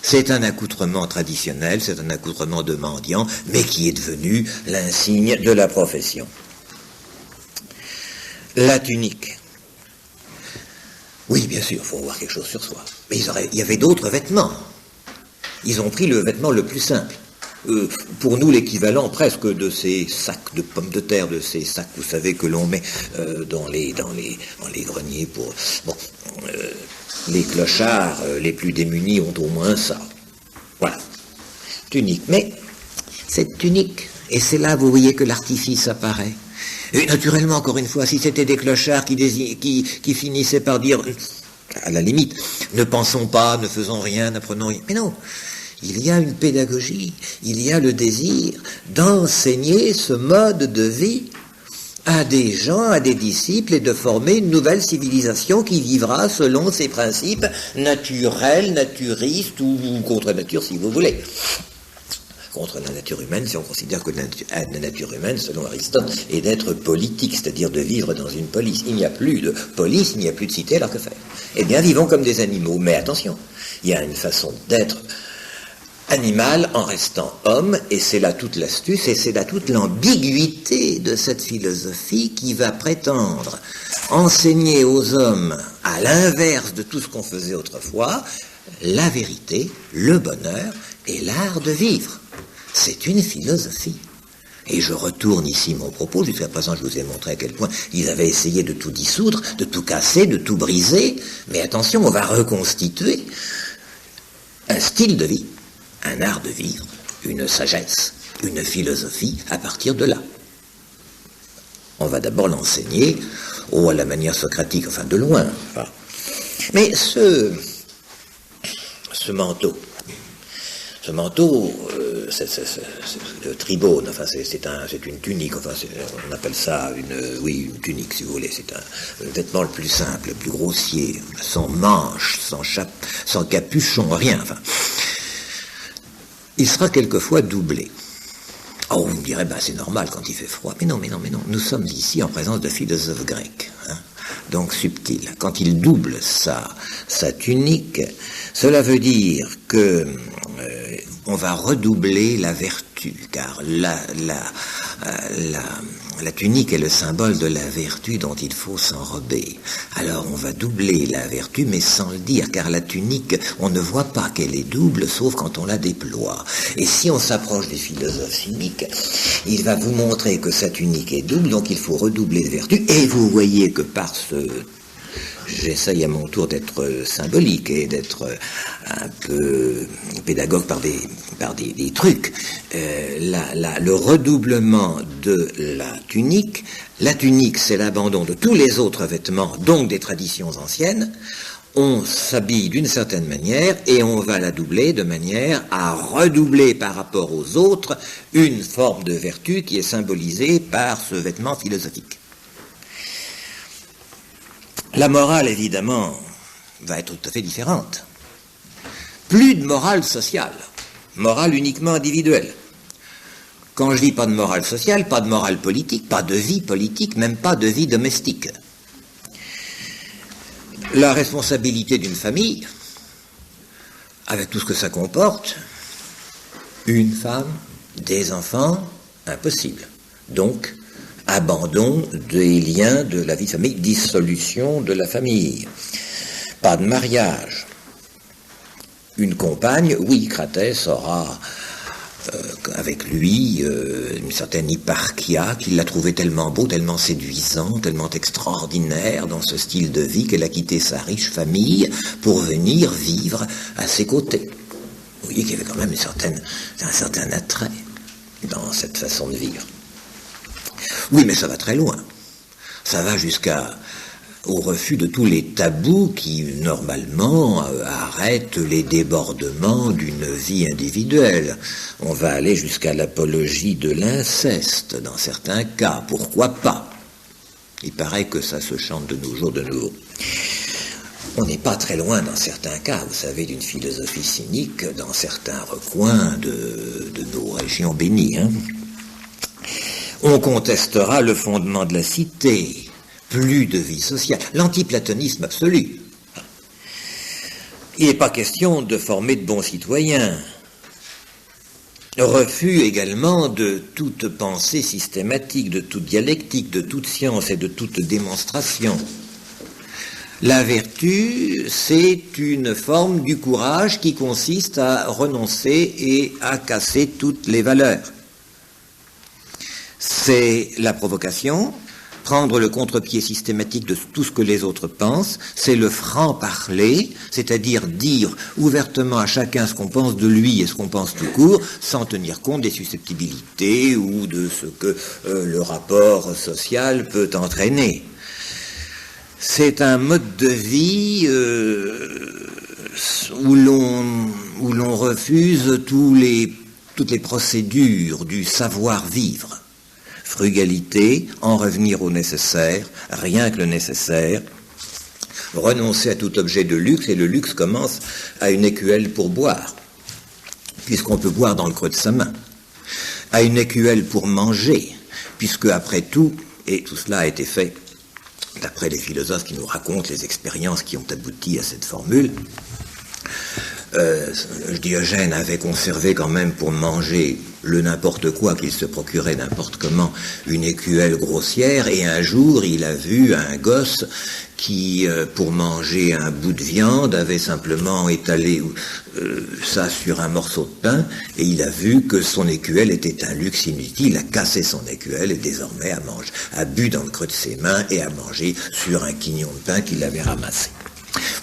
C'est un accoutrement traditionnel, c'est un accoutrement de mendiant, mais qui est devenu l'insigne de la profession. La tunique. Oui, bien sûr, il faut avoir quelque chose sur soi. Mais il y avait d'autres vêtements. Ils ont pris le vêtement le plus simple. Pour nous, l'équivalent presque de ces sacs de pommes de terre, de ces sacs, vous savez, que l'on met dans les greniers pour... Bon, les clochards les plus démunis ont au moins ça. Voilà. Tunique. Mais cette tunique, et c'est là, vous voyez, que l'artifice apparaît. Et naturellement, encore une fois, si c'était des clochards qui finissaient par dire, à la limite, ne pensons pas, ne faisons rien, n'apprenons rien. Mais non, il y a une pédagogie, il y a le désir d'enseigner ce mode de vie à des gens, à des disciples, et de former une nouvelle civilisation qui vivra selon ses principes naturels, naturistes ou contre nature, si vous voulez. Contre la nature humaine, si on considère que la nature humaine, selon Aristote, est d'être politique, c'est-à-dire de vivre dans une police. Il n'y a plus de police, il n'y a plus de cité, alors que faire? Eh bien, vivons comme des animaux. Mais attention, il y a une façon d'être animal en restant homme, et c'est là toute l'astuce, et c'est là toute l'ambiguïté de cette philosophie qui va prétendre enseigner aux hommes, à l'inverse de tout ce qu'on faisait autrefois, la vérité, le bonheur et l'art de vivre. C'est une philosophie. Et je retourne ici mon propos, jusqu'à présent je vous ai montré à quel point ils avaient essayé de tout dissoudre, de tout casser, de tout briser, mais attention, on va reconstituer un style de vie, un art de vivre, une sagesse, une philosophie à partir de là. On va d'abord l'enseigner, à la manière socratique, enfin de loin. Enfin. Mais ce manteau, c'est le tribone, enfin c'est une tunique, enfin on appelle ça une tunique si vous voulez, c'est un vêtement le plus simple, le plus grossier, sans manches, sans capuchon, rien, enfin. Il sera quelquefois doublé. Oh, vous me direz, c'est normal quand il fait froid. Mais non, nous sommes ici en présence de philosophes grecs, donc subtil. Quand il double sa tunique, cela veut dire que on va redoubler la vertu, car la tunique est le symbole de la vertu dont il faut s'enrober. Alors on va doubler la vertu, mais sans le dire, car la tunique, on ne voit pas qu'elle est double, sauf quand on la déploie. Et si on s'approche des philosophes cyniques, il va vous montrer que sa tunique est double, donc il faut redoubler de vertu. Et vous voyez que par j'essaye à mon tour d'être symbolique et d'être un peu pédagogue par des trucs. Le redoublement de la tunique c'est l'abandon de tous les autres vêtements, donc des traditions anciennes. On s'habille d'une certaine manière et on va la doubler de manière à redoubler par rapport aux autres une forme de vertu qui est symbolisée par ce vêtement philosophique. La morale, évidemment, va être tout à fait différente. Plus de morale sociale, morale uniquement individuelle. Quand je dis pas de morale sociale, pas de morale politique, pas de vie politique, même pas de vie domestique. La responsabilité d'une famille, avec tout ce que ça comporte, une femme, des enfants, impossible. Donc, abandon des liens de la vie de famille, dissolution de la famille. Pas de mariage. Une compagne, oui, Cratès aura avec lui une certaine Hipparchia qui l'a trouvé tellement beau, tellement séduisant, tellement extraordinaire dans ce style de vie qu'elle a quitté sa riche famille pour venir vivre à ses côtés. Vous voyez qu'il y avait quand même un certain attrait dans cette façon de vivre. Oui, mais ça va très loin. Ça va au refus de tous les tabous qui, normalement, arrêtent les débordements d'une vie individuelle. On va aller jusqu'à l'apologie de l'inceste, dans certains cas. Pourquoi pas? Il paraît que ça se chante de nos jours de nouveau. On n'est pas très loin, dans certains cas, vous savez, d'une philosophie cynique, dans certains recoins de nos régions bénies. On contestera le fondement de la cité. Plus de vie sociale, l'antiplatonisme absolu. Il n'est pas question de former de bons citoyens. Refus également de toute pensée systématique, de toute dialectique, de toute science et de toute démonstration. La vertu, c'est une forme du courage qui consiste à renoncer et à casser toutes les valeurs. C'est la provocation. Prendre le contre-pied systématique de tout ce que les autres pensent, c'est le franc-parler, c'est-à-dire dire ouvertement à chacun ce qu'on pense de lui et ce qu'on pense tout court, sans tenir compte des susceptibilités ou de ce que le rapport social peut entraîner. C'est un mode de vie où l'on refuse toutes les procédures du savoir-vivre. Frugalité, en revenir au nécessaire, rien que le nécessaire, renoncer à tout objet de luxe, et le luxe commence à une écuelle pour boire, puisqu'on peut boire dans le creux de sa main, à une écuelle pour manger, puisque après tout, et tout cela a été fait d'après les philosophes qui nous racontent les expériences qui ont abouti à cette formule, Diogène avait conservé quand même pour manger le n'importe quoi qu'il se procurait n'importe comment, une écuelle grossière, et un jour il a vu un gosse qui, pour manger un bout de viande, avait simplement étalé ça sur un morceau de pain, et il a vu que son écuelle était un luxe inutile, il a cassé son écuelle et désormais a bu dans le creux de ses mains et a mangé sur un quignon de pain qu'il avait ramassé.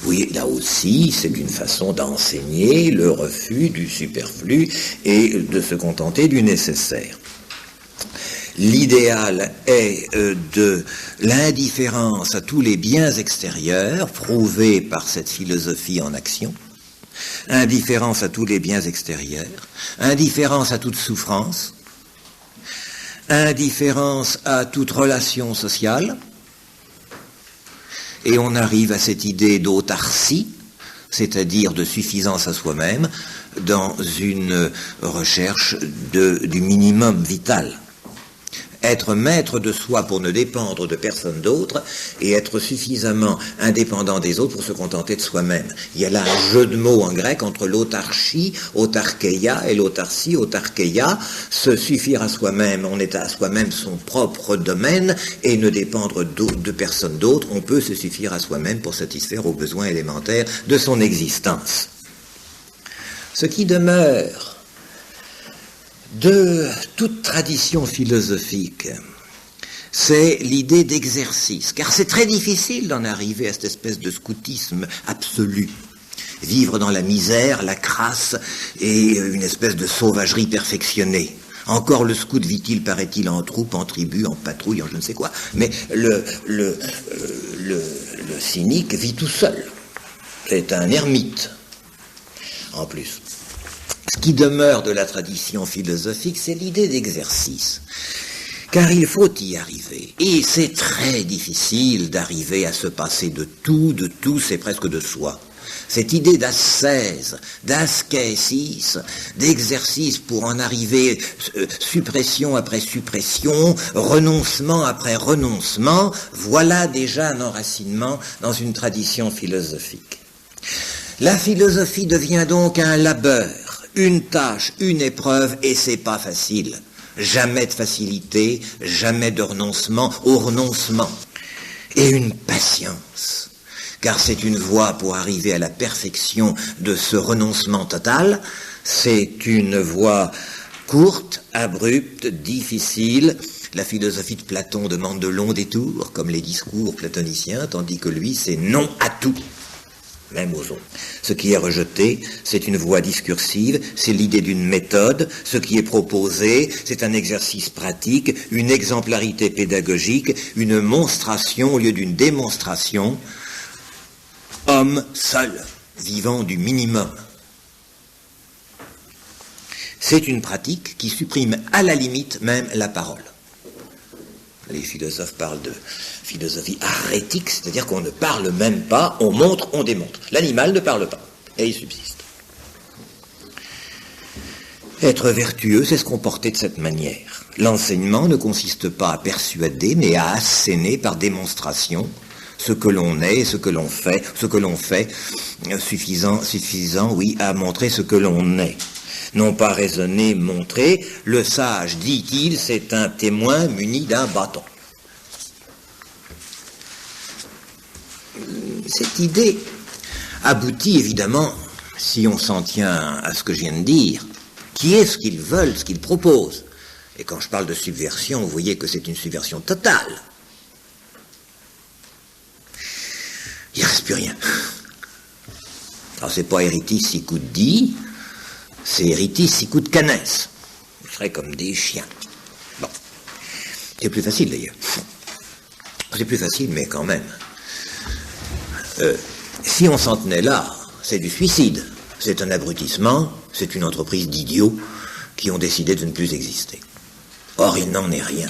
Oui, là aussi, c'est une façon d'enseigner le refus du superflu et de se contenter du nécessaire. L'idéal est de l'indifférence à tous les biens extérieurs, prouvée par cette philosophie en action, indifférence à tous les biens extérieurs, indifférence à toute souffrance, indifférence à toute relation sociale. Et on arrive à cette idée d'autarcie, c'est-à-dire de suffisance à soi-même, dans une recherche du minimum vital. Être maître de soi pour ne dépendre de personne d'autre et être suffisamment indépendant des autres pour se contenter de soi-même. Il y a là un jeu de mots en grec entre l'autarchie, autarkeia, et l'autarcie, autarkeia, se suffire à soi-même. On est à soi-même son propre domaine et ne dépendre de personne d'autre. On peut se suffire à soi-même pour satisfaire aux besoins élémentaires de son existence. Ce qui demeure de toute tradition philosophique, c'est l'idée d'exercice, car c'est très difficile d'en arriver à cette espèce de scoutisme absolu. Vivre dans la misère, la crasse et une espèce de sauvagerie perfectionnée. Encore le scout vit-il, paraît-il, en troupe, en tribu, en patrouille, en je ne sais quoi, mais le cynique vit tout seul. C'est un ermite, en plus. Ce qui demeure de la tradition philosophique, c'est l'idée d'exercice. Car il faut y arriver. Et c'est très difficile d'arriver à se passer de tout, c'est presque de soi. Cette idée d'ascèse, d'ascésis, d'exercice pour en arriver, suppression après suppression, renoncement après renoncement, voilà déjà un enracinement dans une tradition philosophique. La philosophie devient donc un labeur, une tâche, une épreuve, et c'est pas facile. Jamais de facilité, jamais de renoncement au renoncement. Et une patience, car c'est une voie pour arriver à la perfection de ce renoncement total, c'est une voie courte, abrupte, difficile. La philosophie de Platon demande de longs détours, comme les discours platoniciens, tandis que lui, c'est non à tout, même aux autres. Ce qui est rejeté, c'est une voie discursive, c'est l'idée d'une méthode. Ce qui est proposé, c'est un exercice pratique, une exemplarité pédagogique, une monstration au lieu d'une démonstration. Homme seul, vivant du minimum. C'est une pratique qui supprime à la limite même la parole. Les philosophes parlent de philosophie arétique, c'est-à-dire qu'on ne parle même pas, on montre, on démontre. L'animal ne parle pas, et il subsiste. Être vertueux, c'est se comporter de cette manière. L'enseignement ne consiste pas à persuader, mais à asséner par démonstration ce que l'on est et ce que l'on fait, suffisant, oui, à montrer ce que l'on est. Non pas raisonner, montrer. Le sage, dit-il, c'est un témoin muni d'un bâton. Cette idée aboutit évidemment, si on s'en tient à ce que je viens de dire, qui est ce qu'ils veulent, ce qu'ils proposent. Et quand je parle de subversion, vous voyez que c'est une subversion totale. Il ne reste plus rien. Alors c'est pas Eritis sicut di, c'est Eritis sicut canes. Ce serait comme des chiens. Bon. C'est plus facile d'ailleurs. C'est plus facile, mais quand même. Si on s'en tenait là, c'est du suicide. C'est un abrutissement, c'est une entreprise d'idiots qui ont décidé de ne plus exister. Or, il n'en est rien.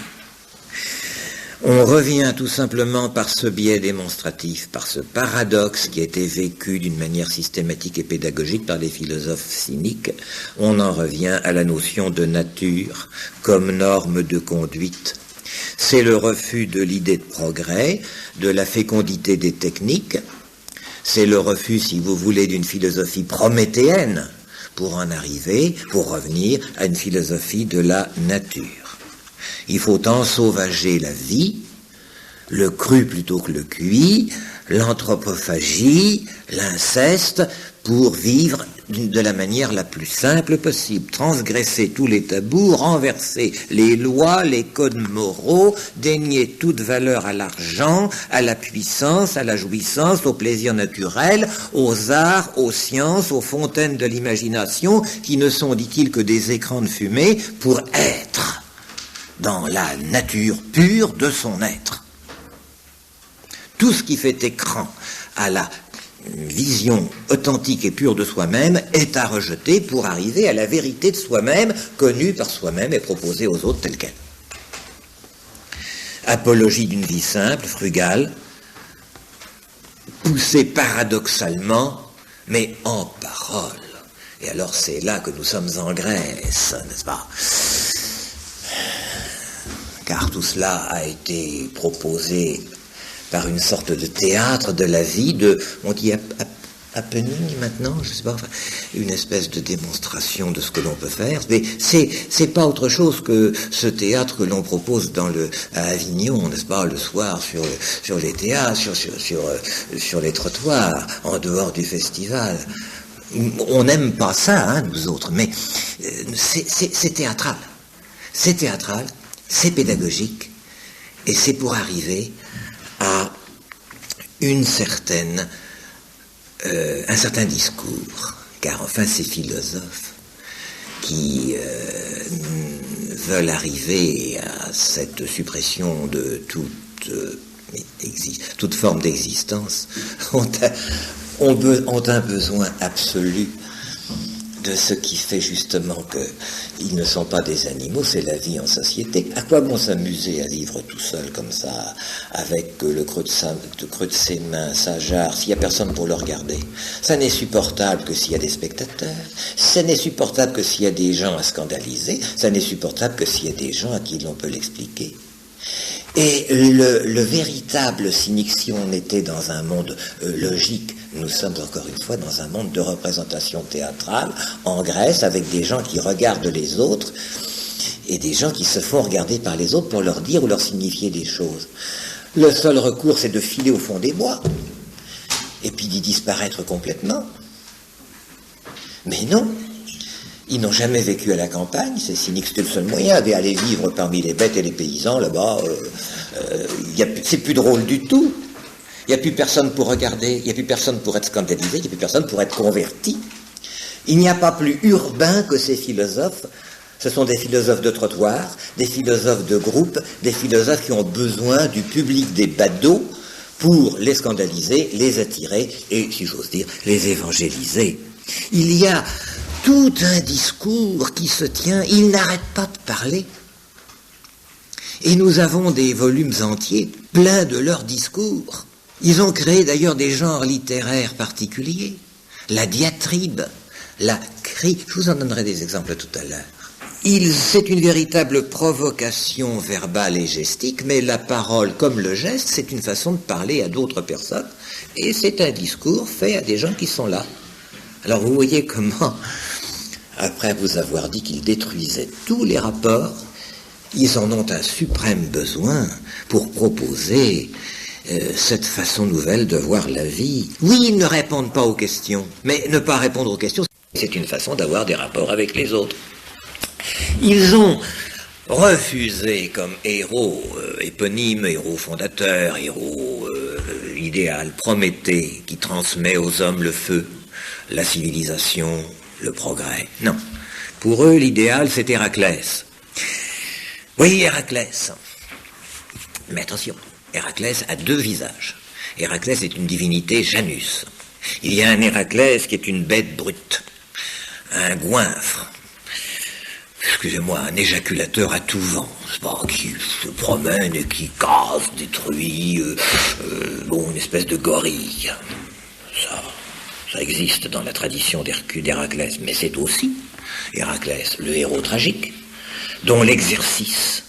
On revient tout simplement par ce biais démonstratif, par ce paradoxe qui a été vécu d'une manière systématique et pédagogique par les philosophes cyniques, on en revient à la notion de nature comme norme de conduite. C'est le refus de l'idée de progrès, de la fécondité des techniques, c'est le refus, si vous voulez, d'une philosophie prométhéenne pour en arriver, pour revenir à une philosophie de la nature. Il faut ensauvager la vie, le cru plutôt que le cuit, l'anthropophagie, l'inceste, pour vivre de la manière la plus simple possible, transgresser tous les tabous, renverser les lois, les codes moraux, dénier toute valeur à l'argent, à la puissance, à la jouissance, au plaisir naturel, aux arts, aux sciences, aux fontaines de l'imagination, qui ne sont, dit-il, que des écrans de fumée pour être dans la nature pure de son être. Tout ce qui fait écran à la vision authentique et pure de soi-même est à rejeter pour arriver à la vérité de soi-même, connue par soi-même et proposée aux autres telle qu'elle. Apologie d'une vie simple, frugale, poussée paradoxalement, mais en parole. Et alors c'est là que nous sommes en Grèce, n'est-ce pas ? Car tout cela a été proposé par une sorte de théâtre de la vie, on dit happening maintenant, je sais pas, enfin, une espèce de démonstration de ce que l'on peut faire, mais c'est pas autre chose que ce théâtre que l'on propose à Avignon, n'est-ce pas, le soir sur les théâtres, sur les trottoirs, en dehors du festival. On n'aime pas ça, hein, nous autres, mais c'est théâtral. C'est théâtral, c'est pédagogique, et c'est pour arriver à un certain discours, car enfin ces philosophes qui veulent arriver à cette suppression de toute forme d'existence ont un besoin absolu de ce qui fait justement qu'ils ne sont pas des animaux, c'est la vie en société. À quoi bon s'amuser à vivre tout seul comme ça, avec le creux de ses mains, sa jarre, s'il n'y a personne pour le regarder? Ça n'est supportable que s'il y a des spectateurs, ça n'est supportable que s'il y a des gens à scandaliser, ça n'est supportable que s'il y a des gens à qui l'on peut l'expliquer. Et le véritable cynique, si on était dans un monde logique, nous sommes encore une fois dans un monde de représentation théâtrale, en Grèce, avec des gens qui regardent les autres, et des gens qui se font regarder par les autres pour leur dire ou leur signifier des choses. Le seul recours, c'est de filer au fond des bois, et puis d'y disparaître complètement. Mais non, Ils n'ont jamais vécu à la campagne, ces cyniques, c'était le seul moyen d'aller vivre parmi les bêtes et les paysans, là-bas, c'est plus drôle du tout. Il n'y a plus personne pour regarder, il n'y a plus personne pour être scandalisé, il n'y a plus personne pour être converti. Il n'y a pas plus urbain que ces philosophes. Ce sont des philosophes de trottoir, des philosophes de groupe, des philosophes qui ont besoin du public des badauds pour les scandaliser, les attirer et, si j'ose dire, les évangéliser. Il y a tout un discours qui se tient, ils n'arrêtent pas de parler. Et nous avons des volumes entiers pleins de leurs discours. Ils ont créé d'ailleurs des genres littéraires particuliers. La diatribe, la cri, je vous en donnerai des exemples tout à l'heure. C'est une véritable provocation verbale et gestique, mais la parole comme le geste, c'est une façon de parler à d'autres personnes, et c'est un discours fait à des gens qui sont là. Alors vous voyez comment, après vous avoir dit qu'ils détruisaient tous les rapports, ils en ont un suprême besoin pour proposer cette façon nouvelle de voir la vie. Oui, ils ne répondent pas aux questions, mais ne pas répondre aux questions, c'est une façon d'avoir des rapports avec les autres. Ils ont refusé comme héros éponyme, héros fondateur, héros idéal, Prométhée, qui transmet aux hommes le feu, la civilisation, le progrès. Non. Pour eux, l'idéal, c'est Héraclès. Oui, Héraclès. Mais attention, Héraclès a deux visages. Héraclès est une divinité Janus. Il y a un Héraclès qui est une bête brute, un goinfre, excusez-moi, un éjaculateur à tout vent, qui se promène et qui casse, détruit, une espèce de gorille. Ça existe dans la tradition d'Héraclès, mais c'est aussi Héraclès, le héros tragique, dont l'exercice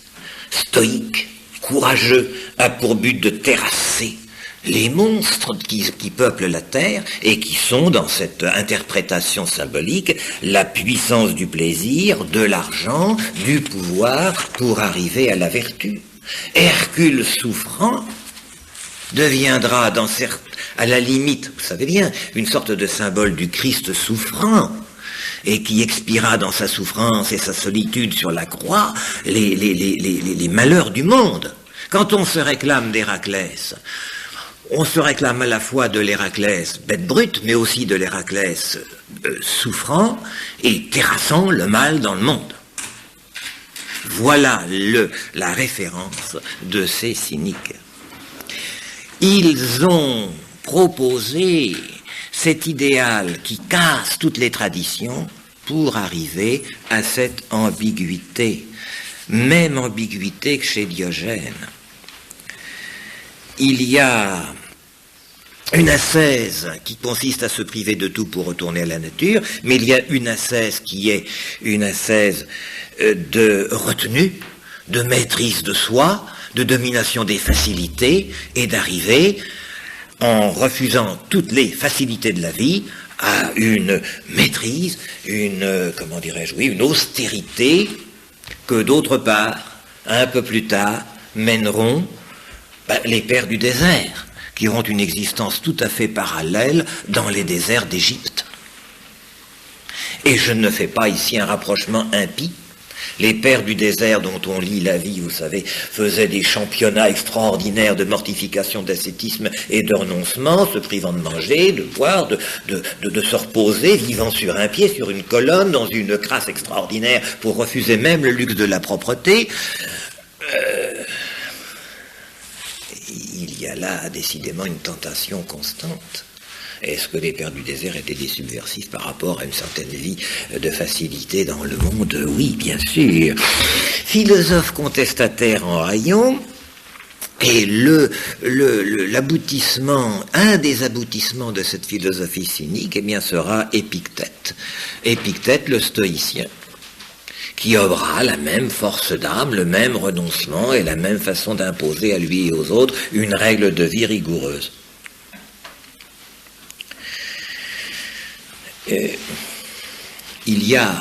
stoïque, courageux, a pour but de terrasser les monstres qui peuplent la terre et qui sont, dans cette interprétation symbolique, la puissance du plaisir, de l'argent, du pouvoir pour arriver à la vertu. Hercule souffrant deviendra, à la limite, vous savez bien, une sorte de symbole du Christ souffrant, et qui expira dans sa souffrance et sa solitude sur la croix les malheurs du monde. Quand on se réclame d'Héraclès, on se réclame à la fois de l'Héraclès bête brute, mais aussi de l'Héraclès souffrant et terrassant le mal dans le monde. Voilà la référence de ces cyniques. Ils ont proposé cet idéal qui casse toutes les traditions pour arriver à cette ambiguïté, même ambiguïté que chez Diogène. Il y a une ascèse qui consiste à se priver de tout pour retourner à la nature, mais il y a une ascèse qui est une ascèse de retenue, de maîtrise de soi, de domination des facilités, et d'arriver, en refusant toutes les facilités de la vie, à une maîtrise, une austérité que d'autre part, un peu plus tard, mèneront les pères du désert, qui auront une existence tout à fait parallèle dans les déserts d'Égypte. Et je ne fais pas ici un rapprochement impie. Les pères du désert dont on lit la vie, vous savez, faisaient des championnats extraordinaires de mortification, d'ascétisme et de renoncement, se privant de manger, de boire, de se reposer, vivant sur un pied, sur une colonne, dans une crasse extraordinaire, pour refuser même le luxe de la propreté. Il y a là décidément une tentation constante. Est-ce que les pères du désert étaient des subversifs par rapport à une certaine vie de facilité dans le monde? Oui, bien sûr. Philosophe contestataire en rayon, et l'aboutissement, un des aboutissements de cette philosophie cynique, sera Épictète. Épictète, le stoïcien, qui aura la même force d'âme, le même renoncement et la même façon d'imposer à lui et aux autres une règle de vie rigoureuse. Il y a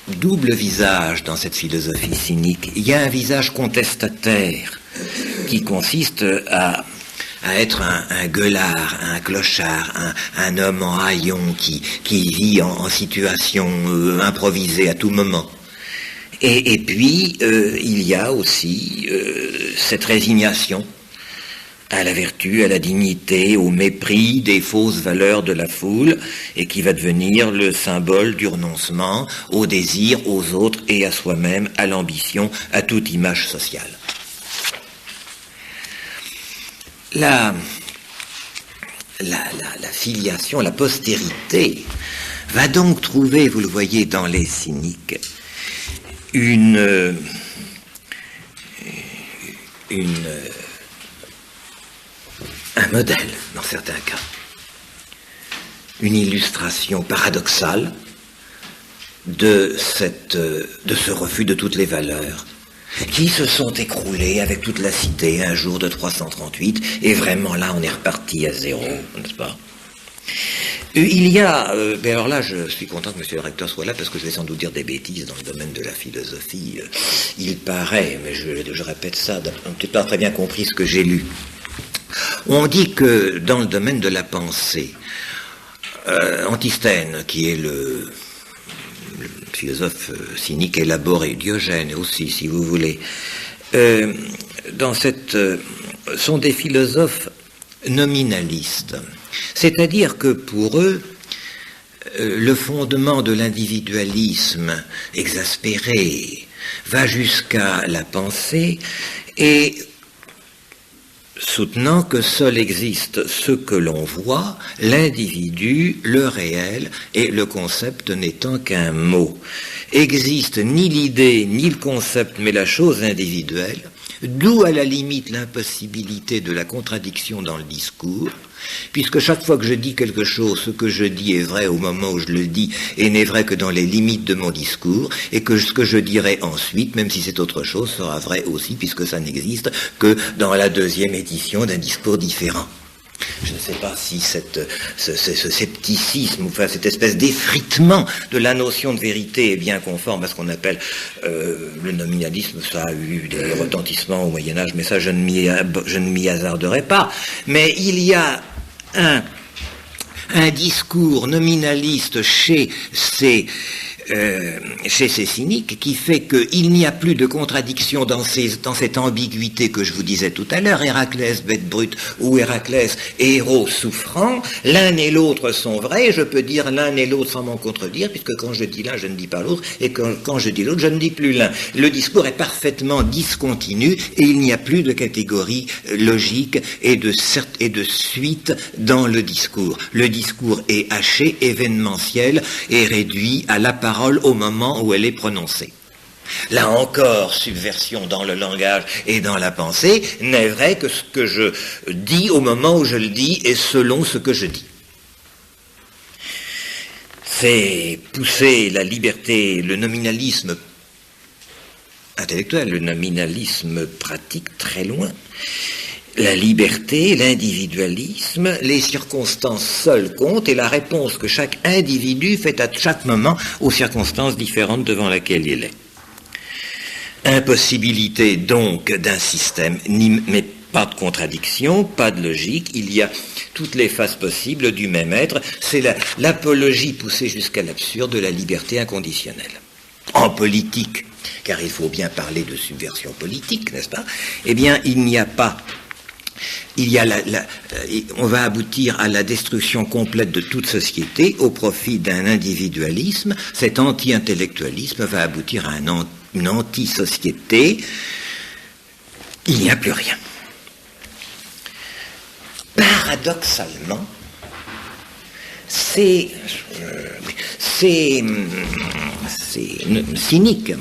double visage dans cette philosophie cynique. Il y a un visage contestataire qui consiste à à être un gueulard, un clochard, un homme en haillon qui vit en situation improvisée à tout moment. Et puis, il y a aussi cette résignation à la vertu, à la dignité, au mépris des fausses valeurs de la foule, et qui va devenir le symbole du renoncement au désir, aux autres et à soi-même, à l'ambition, à toute image sociale. La filiation, la postérité, va donc trouver, vous le voyez dans les cyniques, un modèle, dans certains cas, une illustration paradoxale de ce refus de toutes les valeurs qui se sont écroulées avec toute la cité un jour de 338, et vraiment là on est reparti à zéro, n'est-ce pas? Il y a, alors là je suis content que monsieur le recteur soit là parce que je vais sans doute dire des bêtises dans le domaine de la philosophie. Il paraît, mais je répète ça, on n'a peut-être pas très bien compris ce que j'ai lu. On dit que dans le domaine de la pensée, Antisthène, qui est le philosophe cynique élaboré, Diogène aussi, si vous voulez, sont des philosophes nominalistes. C'est-à-dire que pour eux, le fondement de l'individualisme exaspéré va jusqu'à la pensée, et soutenant que seul existe ce que l'on voit, l'individu, le réel, et le concept n'étant qu'un mot. Existe ni l'idée, ni le concept, mais la chose individuelle, d'où à la limite l'impossibilité de la contradiction dans le discours, puisque chaque fois que je dis quelque chose, ce que je dis est vrai au moment où je le dis, et n'est vrai que dans les limites de mon discours, et que ce que je dirai ensuite, même si c'est autre chose, sera vrai aussi, puisque ça n'existe que dans la deuxième édition d'un discours différent. Je ne sais pas si ce scepticisme, enfin cette espèce d'effritement de la notion de vérité est bien conforme à ce qu'on appelle le nominalisme. Ça a eu des retentissements au Moyen-Âge, mais ça je ne m'y hasarderai pas. Mais il y a un discours nominaliste chez ces cyniques qui fait qu'il n'y a plus de contradiction dans cette ambiguïté que je vous disais tout à l'heure, Héraclès bête brute ou Héraclès héros souffrant, l'un et l'autre sont vrais, je peux dire l'un et l'autre sans m'en contredire, puisque quand je dis l'un, je ne dis pas l'autre, et quand je dis l'autre, je ne dis plus l'un. Le discours est parfaitement discontinu, et il n'y a plus de catégorie logique et de suite dans le discours. Le discours est haché, événementiel, et réduit à l'apparence au moment où elle est prononcée. Là encore, subversion dans le langage et dans la pensée, n'est vrai que ce que je dis au moment où je le dis et selon ce que je dis. C'est pousser la liberté, le nominalisme intellectuel, le nominalisme pratique très loin. La liberté, l'individualisme, les circonstances seules comptent, et la réponse que chaque individu fait à chaque moment aux circonstances différentes devant laquelle il est. Impossibilité donc d'un système, mais pas de contradiction, pas de logique, il y a toutes les phases possibles du même être, c'est l'apologie poussée jusqu'à l'absurde de la liberté inconditionnelle. En politique, car il faut bien parler de subversion politique, n'est-ce pas? Eh bien, il n'y a pas... on va aboutir à la destruction complète de toute société au profit d'un individualisme. Cet anti-intellectualisme va aboutir à une anti-société. Il n'y a plus rien. Paradoxalement, ces cyniques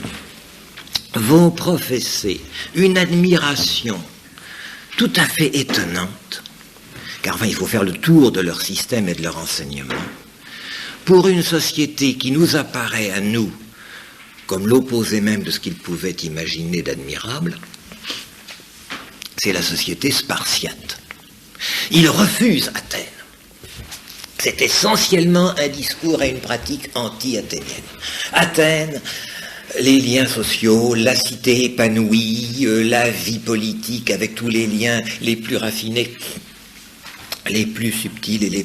vont professer une admiration tout à fait étonnante, car enfin, il faut faire le tour de leur système et de leur enseignement, pour une société qui nous apparaît à nous comme l'opposé même de ce qu'ils pouvaient imaginer d'admirable. C'est la société spartiate. Ils refusent Athènes. C'est essentiellement un discours et une pratique anti-athénienne. Athènes, les liens sociaux, la cité épanouie, la vie politique avec tous les liens les plus raffinés les plus subtils et les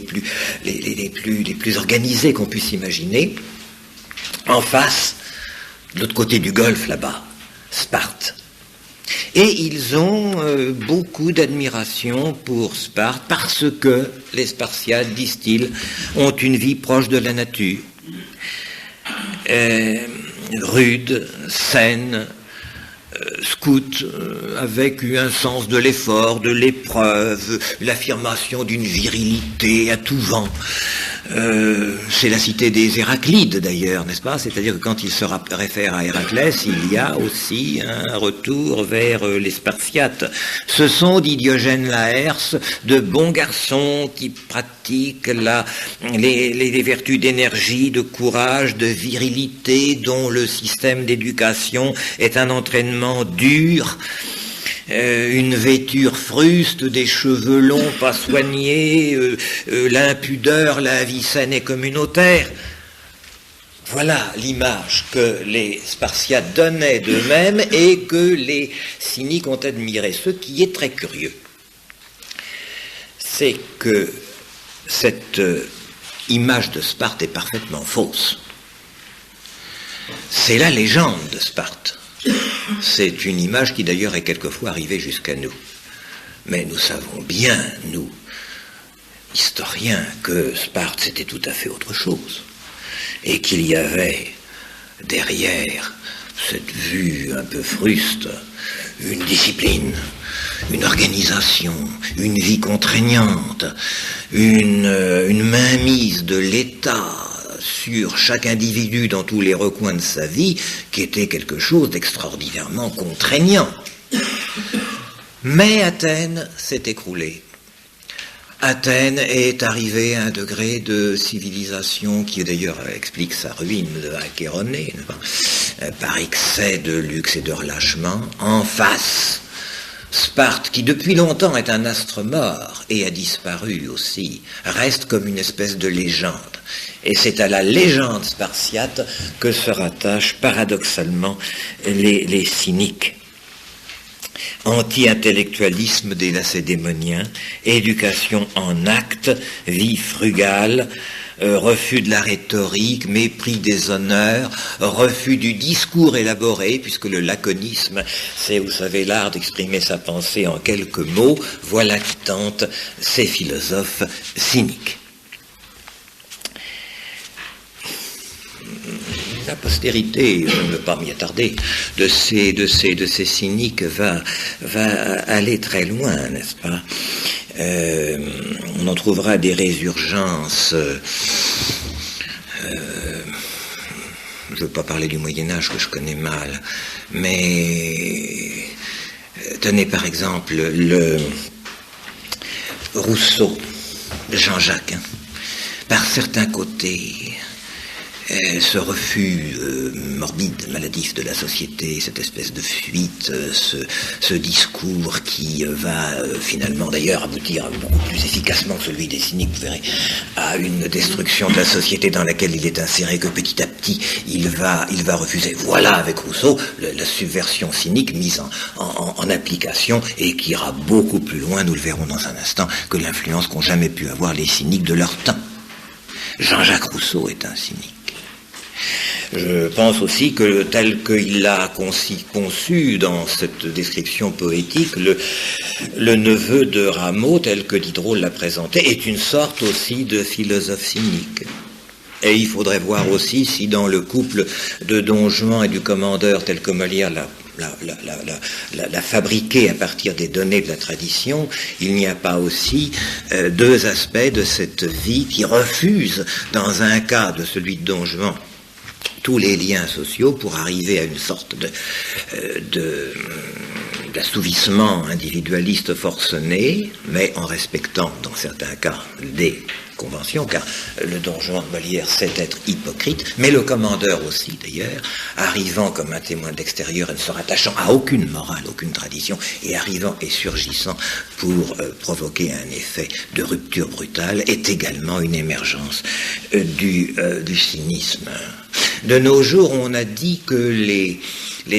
plus organisés qu'on puisse imaginer. En face, de l'autre côté du Golfe, là-bas, Sparte. Et ils ont beaucoup d'admiration pour Sparte parce que les Spartiates, disent-ils, ont une vie proche de la nature, rude, saine, scout, avec un sens de l'effort, de l'épreuve, l'affirmation d'une virilité à tout vent. C'est la cité des Héraclides d'ailleurs, n'est-ce pas? C'est-à-dire que quand il se réfère à Héraclès, il y a aussi un retour vers les Spartiates. Ce sont, dit Diogène Laërce, de bons garçons qui pratiquent les vertus d'énergie, de courage, de virilité, dont le système d'éducation est un entraînement dur, une vêture fruste, des cheveux longs pas soignés, l'impudeur, la vie saine et communautaire. Voilà l'image que les Spartiates donnaient d'eux-mêmes et que les Cyniques ont admiré. Ce qui est très curieux, c'est que cette image de Sparte est parfaitement fausse. C'est la légende de Sparte. C'est une image qui d'ailleurs est quelquefois arrivée jusqu'à nous. Mais nous savons bien, nous, historiens, que Sparte c'était tout à fait autre chose. Et qu'il y avait derrière cette vue un peu fruste, une discipline, une organisation, une vie contraignante, une mainmise de l'État sur chaque individu dans tous les recoins de sa vie, qui était quelque chose d'extraordinairement contraignant. Mais Athènes s'est écroulée. Athènes est arrivée à un degré de civilisation qui d'ailleurs explique sa ruine de Achéronée, par excès de luxe et de relâchement. En face, Sparte, qui depuis longtemps est un astre mort et a disparu aussi, reste comme une espèce de légende. Et c'est à la légende spartiate que se rattachent paradoxalement les cyniques. Anti-intellectualisme des lacédémoniens, éducation en actes, vie frugale, refus de la rhétorique, mépris des honneurs, refus du discours élaboré, puisque le laconisme, c'est, vous savez, l'art d'exprimer sa pensée en quelques mots. Voilà qui tentent ces philosophes cyniques. La postérité, je ne veux pas m'y attarder, de ces cyniques va aller très loin, n'est-ce pas? On en trouvera des résurgences. Je ne veux pas parler du Moyen-Âge que je connais mal, mais tenez par exemple le Rousseau, Jean-Jacques, par certains côtés. Ce refus morbide, maladif de la société, cette espèce de fuite, ce discours qui va finalement d'ailleurs aboutir beaucoup plus efficacement que celui des cyniques, vous verrez, à une destruction de la société dans laquelle il est inséré, que petit à petit il va refuser. Voilà avec Rousseau la subversion cynique mise en application et qui ira beaucoup plus loin, nous le verrons dans un instant, que l'influence qu'ont jamais pu avoir les cyniques de leur temps. Jean-Jacques Rousseau est un cynique. Je pense aussi que tel qu'il l'a conçu dans cette description poétique, le neveu de Rameau, tel que Diderot l'a présenté, est une sorte aussi de philosophe cynique. Et il faudrait voir aussi si dans le couple de Don Juan et du commandeur, tel que Molière l'a fabriqué à partir des données de la tradition, il n'y a pas aussi deux aspects de cette vie qui refusent, dans un cas de celui de Don Juan, tous les liens sociaux pour arriver à une sorte d'assouvissement individualiste forcené, mais en respectant, dans certains cas, des conventions, car le Don Juan de Molière sait être hypocrite, mais le commandeur aussi, d'ailleurs, arrivant comme un témoin de l'extérieur et ne se rattachant à aucune morale, aucune tradition, et arrivant et surgissant pour provoquer un effet de rupture brutale, est également une émergence du cynisme. De nos jours, on a dit que les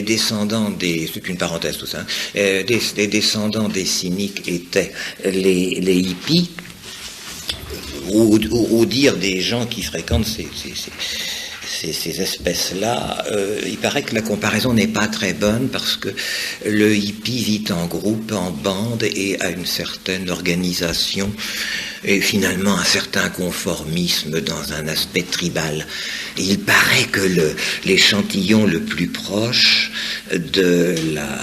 descendants c'est une parenthèse tout ça, les descendants des cyniques étaient les hippies, au dire des gens qui fréquentent ces espèces-là, il paraît que la comparaison n'est pas très bonne parce que le hippie vit en groupe, en bande et a une certaine organisation et finalement un certain conformisme dans un aspect tribal. Et il paraît que l'échantillon le plus proche de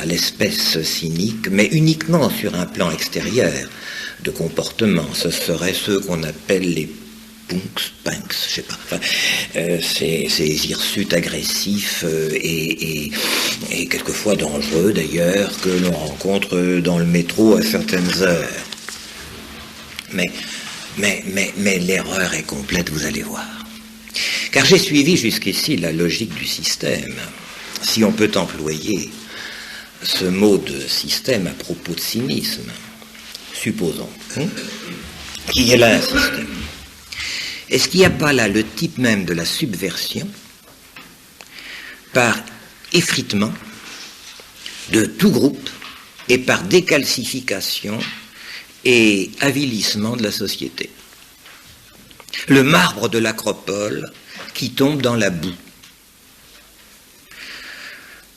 l'espèce cynique, mais uniquement sur un plan extérieur de comportement, ce seraient ceux qu'on appelle les punks, je sais pas. Enfin, ces hirsutes agressifs et quelquefois dangereux d'ailleurs que l'on rencontre dans le métro à certaines heures. Mais l'erreur est complète, vous allez voir. Car j'ai suivi jusqu'ici la logique du système, si on peut employer ce mot de système à propos de cynisme. Supposons qu'il y ait là un système. Est-ce qu'il n'y a pas là le type même de la subversion par effritement de tout groupe et par décalcification et avilissement de la société? Le marbre de l'acropole qui tombe dans la boue.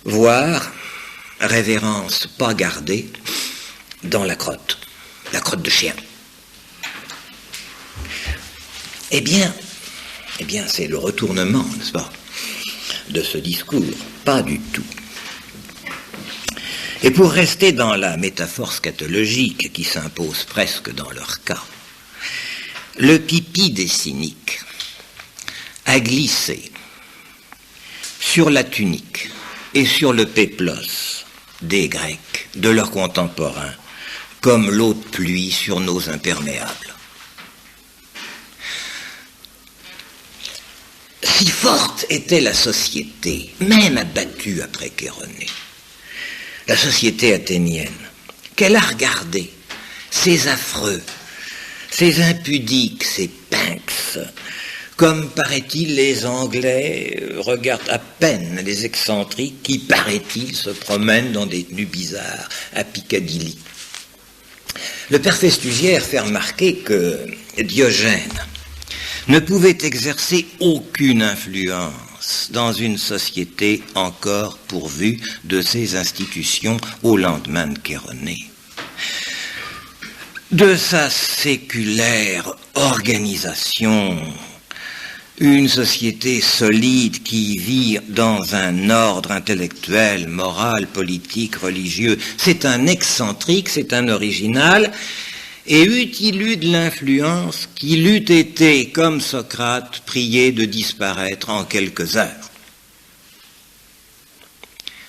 Voire révérence pas gardée dans la crotte de chien. Eh bien, c'est le retournement, n'est-ce pas, de ce discours. Pas du tout. Et pour rester dans la métaphore scatologique qui s'impose presque dans leur cas, le pipi des cyniques a glissé sur la tunique et sur le péplos des Grecs, de leurs contemporains, comme l'eau de pluie sur nos imperméables. Si forte était la société, même abattue après Chéronée, la société athénienne, qu'elle a regardé ces affreux, ces impudiques, ces punks, comme, paraît-il, les Anglais regardent à peine les excentriques qui, paraît-il, se promènent dans des tenues bizarres à Piccadilly. Le père Festugière fait remarquer que Diogène ne pouvait exercer aucune influence dans une société encore pourvue de ses institutions au lendemain de Chéronée. De sa séculaire organisation, une société solide qui vit dans un ordre intellectuel, moral, politique, religieux, c'est un excentrique, c'est un original. Et eût-il eu de l'influence qu'il eût été, comme Socrate, prié de disparaître en quelques heures.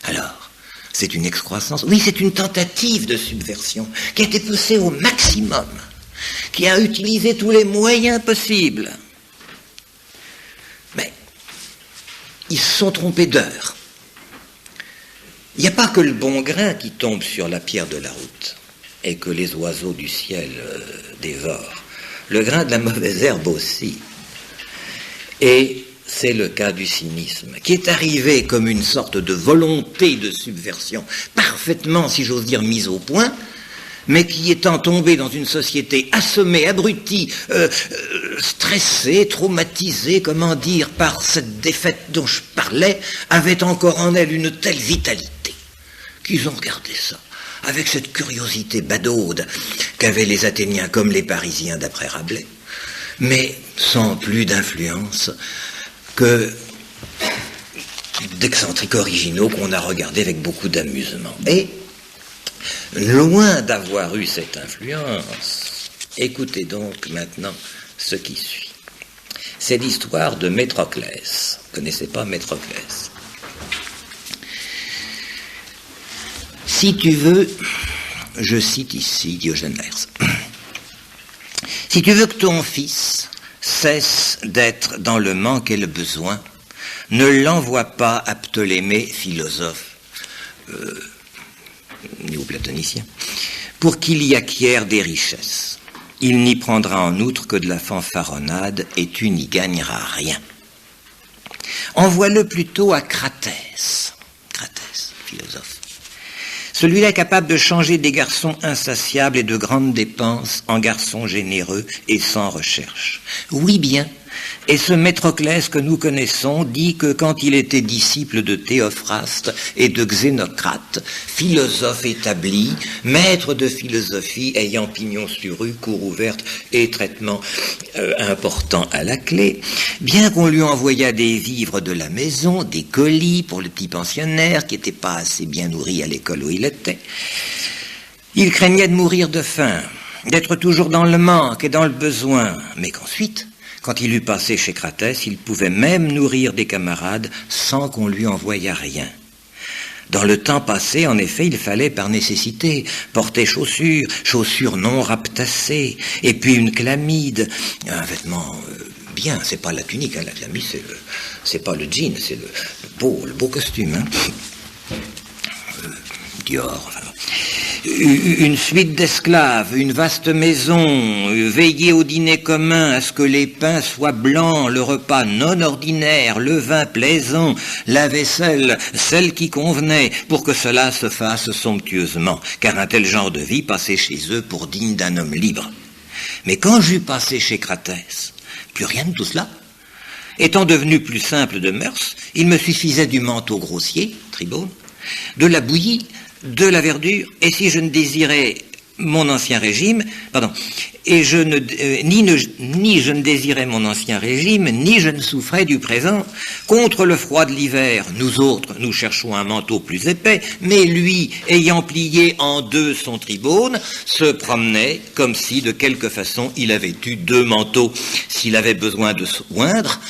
Alors, c'est une excroissance, oui, c'est une tentative de subversion qui a été poussée au maximum, qui a utilisé tous les moyens possibles. Mais ils se sont trompés d'heure. Il n'y a pas que le bon grain qui tombe sur la pierre de la route et que les oiseaux du ciel dévorent. Le grain de la mauvaise herbe aussi. Et c'est le cas du cynisme, qui est arrivé comme une sorte de volonté de subversion, parfaitement, si j'ose dire, mise au point, mais qui, étant tombé dans une société assommée, abrutie, stressée, traumatisée, comment dire, par cette défaite dont je parlais, avait encore en elle une telle vitalité qu'ils ont regardé ça avec cette curiosité badaude qu'avaient les Athéniens comme les Parisiens d'après Rabelais, mais sans plus d'influence que d'excentriques originaux qu'on a regardés avec beaucoup d'amusement. Et, loin d'avoir eu cette influence, écoutez donc maintenant ce qui suit. C'est l'histoire de Métroclès. Vous ne connaissez pas Métroclès? Si tu veux, je cite ici Diogène Laërce, si tu veux que ton fils cesse d'être dans le manque et le besoin, ne l'envoie pas à Ptolémée, philosophe néoplatonicien, pour qu'il y acquiert des richesses. Il n'y prendra en outre que de la fanfaronnade et tu n'y gagneras rien. Envoie-le plutôt à Cratès, philosophe. Celui-là est capable de changer des garçons insatiables et de grandes dépenses en garçons généreux et sans recherche. Oui bien, et ce Métroclès que nous connaissons dit que quand il était disciple de Théophraste et de Xénocrate, philosophe établi, maître de philosophie ayant pignon sur rue, cour ouverte et traitement important à la clé, bien qu'on lui envoyât des vivres de la maison, des colis pour le petit pensionnaire qui n'était pas assez bien nourri à l'école où il était, il craignait de mourir de faim, d'être toujours dans le manque et dans le besoin, mais qu'ensuite, quand il eut passé chez Cratès, il pouvait même nourrir des camarades sans qu'on lui envoyât rien. Dans le temps passé, en effet, il fallait par nécessité porter chaussures non raptassées, et puis une chlamyde, un vêtement bien, c'est pas la tunique, hein, la chlamyde, c'est pas le jean, c'est le beau costume, hein. Dior, enfin. Une suite d'esclaves, une vaste maison, veiller au dîner commun, à ce que les pains soient blancs, le repas non ordinaire, le vin plaisant, la vaisselle, celle qui convenait, pour que cela se fasse somptueusement, car un tel genre de vie passait chez eux pour digne d'un homme libre. Mais quand j'eus passé chez Cratès, plus rien de tout cela. Étant devenu plus simple de mœurs, il me suffisait du manteau grossier, tribone, de la bouillie, de la verdure, et si je ne désirais mon ancien régime, ni je ne désirais mon ancien régime, ni je ne souffrais du présent. Contre le froid de l'hiver, nous autres, nous cherchons un manteau plus épais, mais lui, ayant plié en deux son tribone, se promenait comme si, de quelque façon, il avait eu deux manteaux. S'il avait besoin de se oindre,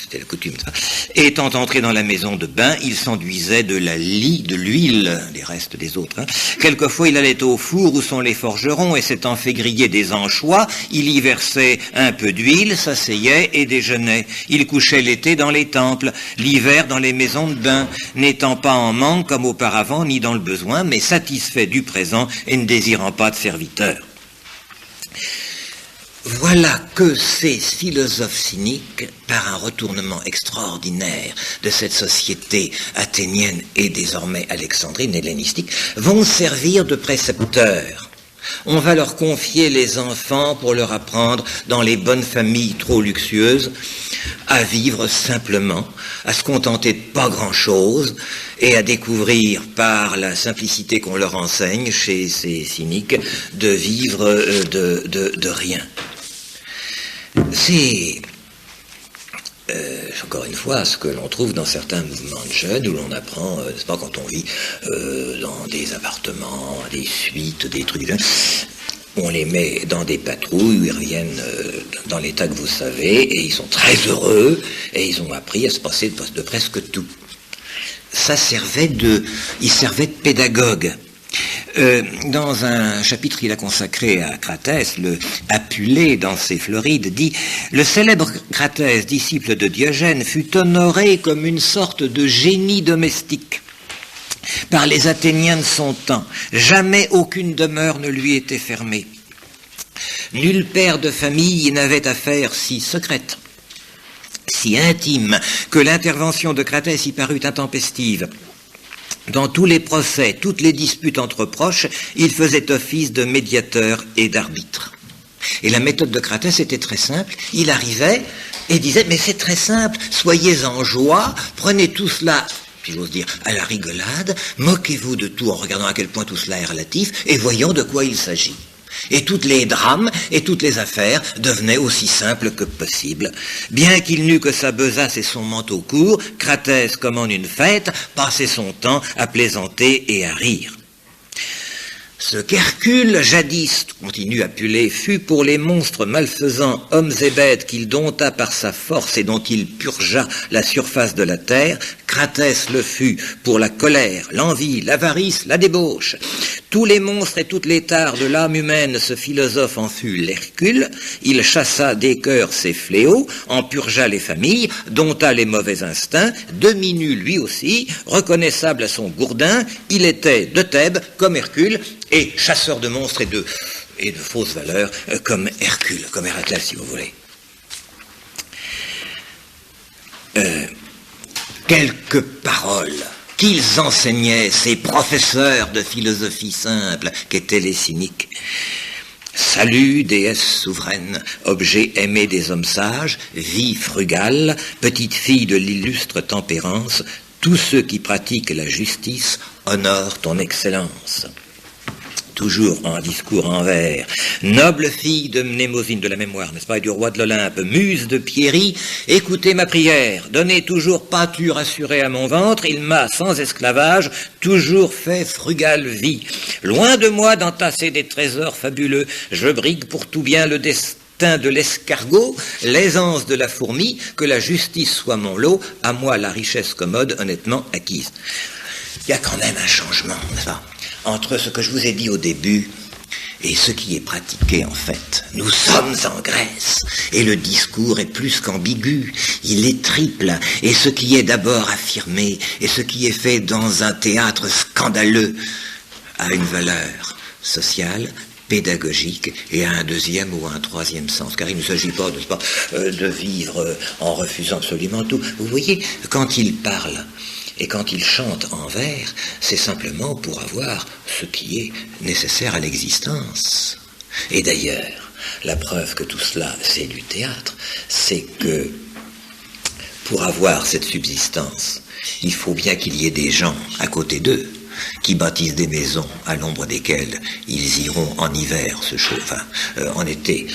c'était la coutume, ça. Étant entré dans la maison de bain, il s'enduisait de l'huile, les restes des autres. Hein. Quelquefois, il allait au four où sont les forgerons, et s'étant fait griller des anchois, il y versait un peu d'huile, s'asseyait et déjeunait. Il couchait l'été dans les temples, l'hiver dans les maisons de bain, n'étant pas en manque comme auparavant, ni dans le besoin, mais satisfait du présent et ne désirant pas de serviteurs. Voilà que ces philosophes cyniques, par un retournement extraordinaire de cette société athénienne et désormais alexandrine, hellénistique, vont servir de précepteurs. On va leur confier les enfants pour leur apprendre, dans les bonnes familles trop luxueuses, à vivre simplement, à se contenter de pas grand-chose et à découvrir par la simplicité qu'on leur enseigne chez ces cyniques de vivre de rien. C'est, encore une fois, ce que l'on trouve dans certains mouvements de jeunes où l'on apprend, n'est-ce pas, quand on vit dans des appartements, des suites, des trucs, on les met dans des patrouilles où ils reviennent dans l'état que vous savez, et ils sont très heureux, et ils ont appris à se passer de presque tout. Ça servait il servait de pédagogue. Dans un chapitre qu'il a consacré à Cratès, le Apulée dans ses Florides dit « Le célèbre Cratès, disciple de Diogène, fut honoré comme une sorte de génie domestique par les Athéniens de son temps. Jamais aucune demeure ne lui était fermée. Nul père de famille n'avait affaire si secrète, si intime, que l'intervention de Cratès y parut intempestive. Dans tous les procès, toutes les disputes entre proches, il faisait office de médiateur et d'arbitre. Et la méthode de Cratès était très simple. Il arrivait et disait « Mais c'est très simple, soyez en joie, prenez tout cela, si j'ose dire, à la rigolade, moquez-vous de tout en regardant à quel point tout cela est relatif, et voyons de quoi il s'agit. » Et tous les drames et toutes les affaires devenaient aussi simples que possible. Bien qu'il n'eût que sa besace et son manteau court, Cratès, comme en une fête, passait son temps à plaisanter et à rire. Ce qu'Hercule, jadis, continue Apulée, fut pour les monstres malfaisants, hommes et bêtes qu'il dompta par sa force et dont il purgea la surface de la terre, Cratès le fut pour la colère, l'envie, l'avarice, la débauche. Tous les monstres et toutes les tares de l'âme humaine, ce philosophe en fut l'Hercule. Il chassa des cœurs ses fléaux, en purgea les familles, dompta les mauvais instincts, demi-nu lui aussi, reconnaissable à son gourdin, il était de Thèbes comme Hercule, et chasseur de monstres et de fausses valeurs comme Hercule, comme Héraclès si vous voulez. Quelques paroles qu'ils enseignaient, ces professeurs de philosophie simple qu'étaient les cyniques. Salut, déesse souveraine, objet aimé des hommes sages, vie frugale, petite fille de l'illustre tempérance, tous ceux qui pratiquent la justice honorent ton excellence. Toujours en discours en vers. Noble fille de Mnémosyne, de la mémoire, n'est-ce pas, et du roi de l'Olympe, muse de Pierrie, écoutez ma prière, donnez toujours pâture assurée à mon ventre, il m'a, sans esclavage, toujours fait frugale vie. Loin de moi d'entasser des trésors fabuleux, je brigue pour tout bien le destin de l'escargot, l'aisance de la fourmi, que la justice soit mon lot, à moi la richesse commode, honnêtement acquise. Il y a quand même un changement, n'est-ce pas, entre ce que je vous ai dit au début et ce qui est pratiqué en fait. Nous sommes en Grèce, et le discours est plus qu'ambigu, il est triple, et ce qui est d'abord affirmé, et ce qui est fait dans un théâtre scandaleux, a une valeur sociale, pédagogique, et a un deuxième ou un troisième sens, car il ne s'agit pas, n'est-ce pas, de vivre en refusant absolument tout. Vous voyez, quand il parle, et quand il chante en vers, c'est simplement pour avoir ce qui est nécessaire à l'existence. Et d'ailleurs, la preuve que tout cela, c'est du théâtre, c'est que pour avoir cette subsistance, il faut bien qu'il y ait des gens à côté d'eux qui bâtissent des maisons à l'ombre desquelles ils iront en hiver se chauffer, en été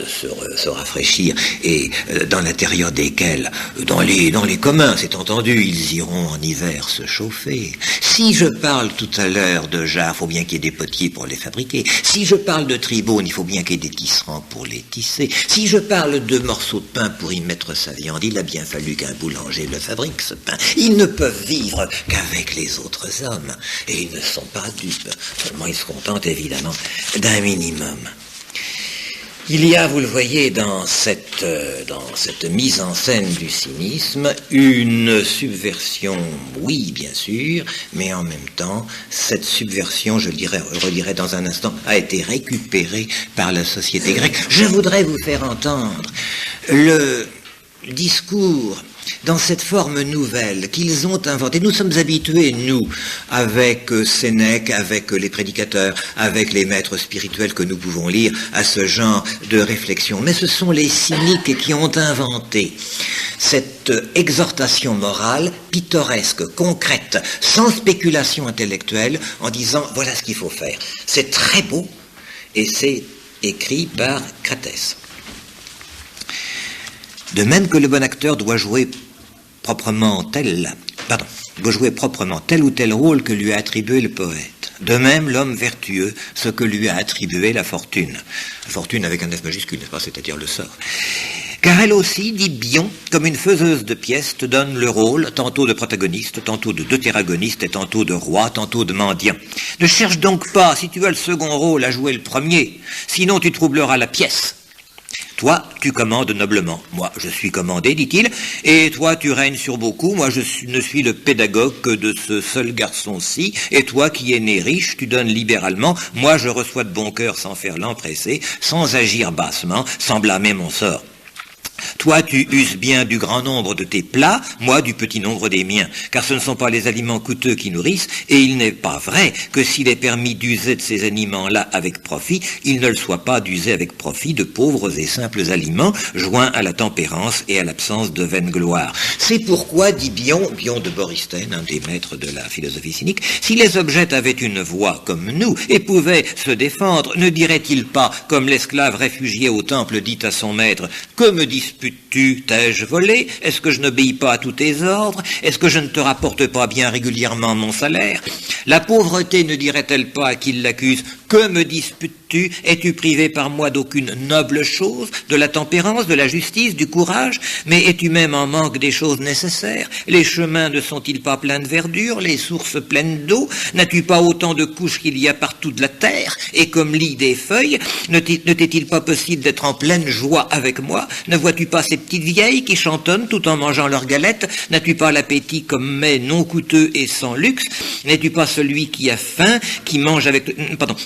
se rafraîchir, et dans l'intérieur desquelles, dans les communs, c'est entendu, ils iront en hiver se chauffer. Si je parle tout à l'heure de jarres, il faut bien qu'il y ait des potiers pour les fabriquer. Si je parle de tribones, il faut bien qu'il y ait des tisserands pour les tisser. Si je parle de morceaux de pain pour y mettre sa viande, il a bien fallu qu'un boulanger le fabrique, ce pain. Ils ne peuvent vivre qu'avec les autres hommes. Et ils ne sont pas dupes, seulement ils se contentent évidemment d'un minimum. Il y a, vous le voyez, dans cette mise en scène du cynisme, une subversion, oui, bien sûr, mais en même temps, cette subversion, je redirai dans un instant, a été récupérée par la société grecque. Je voudrais vous faire entendre le discours dans cette forme nouvelle qu'ils ont inventée. Nous sommes habitués, nous, avec Sénèque, avec les prédicateurs, avec les maîtres spirituels que nous pouvons lire, à ce genre de réflexion. Mais ce sont les cyniques qui ont inventé cette exhortation morale pittoresque, concrète, sans spéculation intellectuelle, en disant « voilà ce qu'il faut faire ». C'est très beau, et c'est écrit par Cratès. De même que le bon acteur doit jouer proprement tel ou tel rôle que lui a attribué le poète. De même, l'homme vertueux, ce que lui a attribué la fortune. La fortune avec un F majuscule, n'est-ce pas, c'est-à-dire le sort. Car elle aussi, dit Bion, comme une faiseuse de pièces, te donne le rôle, tantôt de protagoniste, tantôt de deutéragoniste, et tantôt de roi, tantôt de mendiant. Ne cherche donc pas, si tu as le second rôle, à jouer le premier, sinon tu troubleras la pièce. Toi, tu commandes noblement. Moi, je suis commandé, dit-il, et toi, tu règnes sur beaucoup. Moi, je ne suis le pédagogue que de ce seul garçon-ci, et toi, qui es né riche, tu donnes libéralement. Moi, je reçois de bon cœur sans faire l'empressé, sans agir bassement, sans blâmer mon sort. Toi, tu uses bien du grand nombre de tes plats, moi du petit nombre des miens, car ce ne sont pas les aliments coûteux qui nourrissent, et il n'est pas vrai que s'il est permis d'user de ces aliments-là avec profit, il ne le soit pas d'user avec profit de pauvres et simples aliments, joints à la tempérance et à l'absence de vaine gloire. C'est pourquoi, dit Bion de Borysthène, un des maîtres de la philosophie cynique, si les objets avaient une voix comme nous, et pouvaient se défendre, ne dirait-il pas, comme l'esclave réfugié au temple dit à son maître, « Que me disputes-tu? T'ai-je volé? Est-ce que je n'obéis pas à tous tes ordres? Est-ce que je ne te rapporte pas bien régulièrement mon salaire? » La pauvreté ne dirait-elle pas à qui l'accuse, « Que me disputes-tu? Es-tu privé par moi d'aucune noble chose, de la tempérance, de la justice, du courage? Mais es-tu même en manque des choses nécessaires? Les chemins ne sont-ils pas pleins de verdure, les sources pleines d'eau? N'as-tu pas autant de couches qu'il y a partout de la terre, et comme lit des feuilles? Ne t'est-il pas possible d'être en pleine joie avec moi? Ne vois-tu pas ces petites vieilles qui chantonnent tout en mangeant leurs galettes? N'as-tu pas l'appétit comme mets non coûteux et sans luxe? N'es-tu pas celui qui a faim, qui mange avec...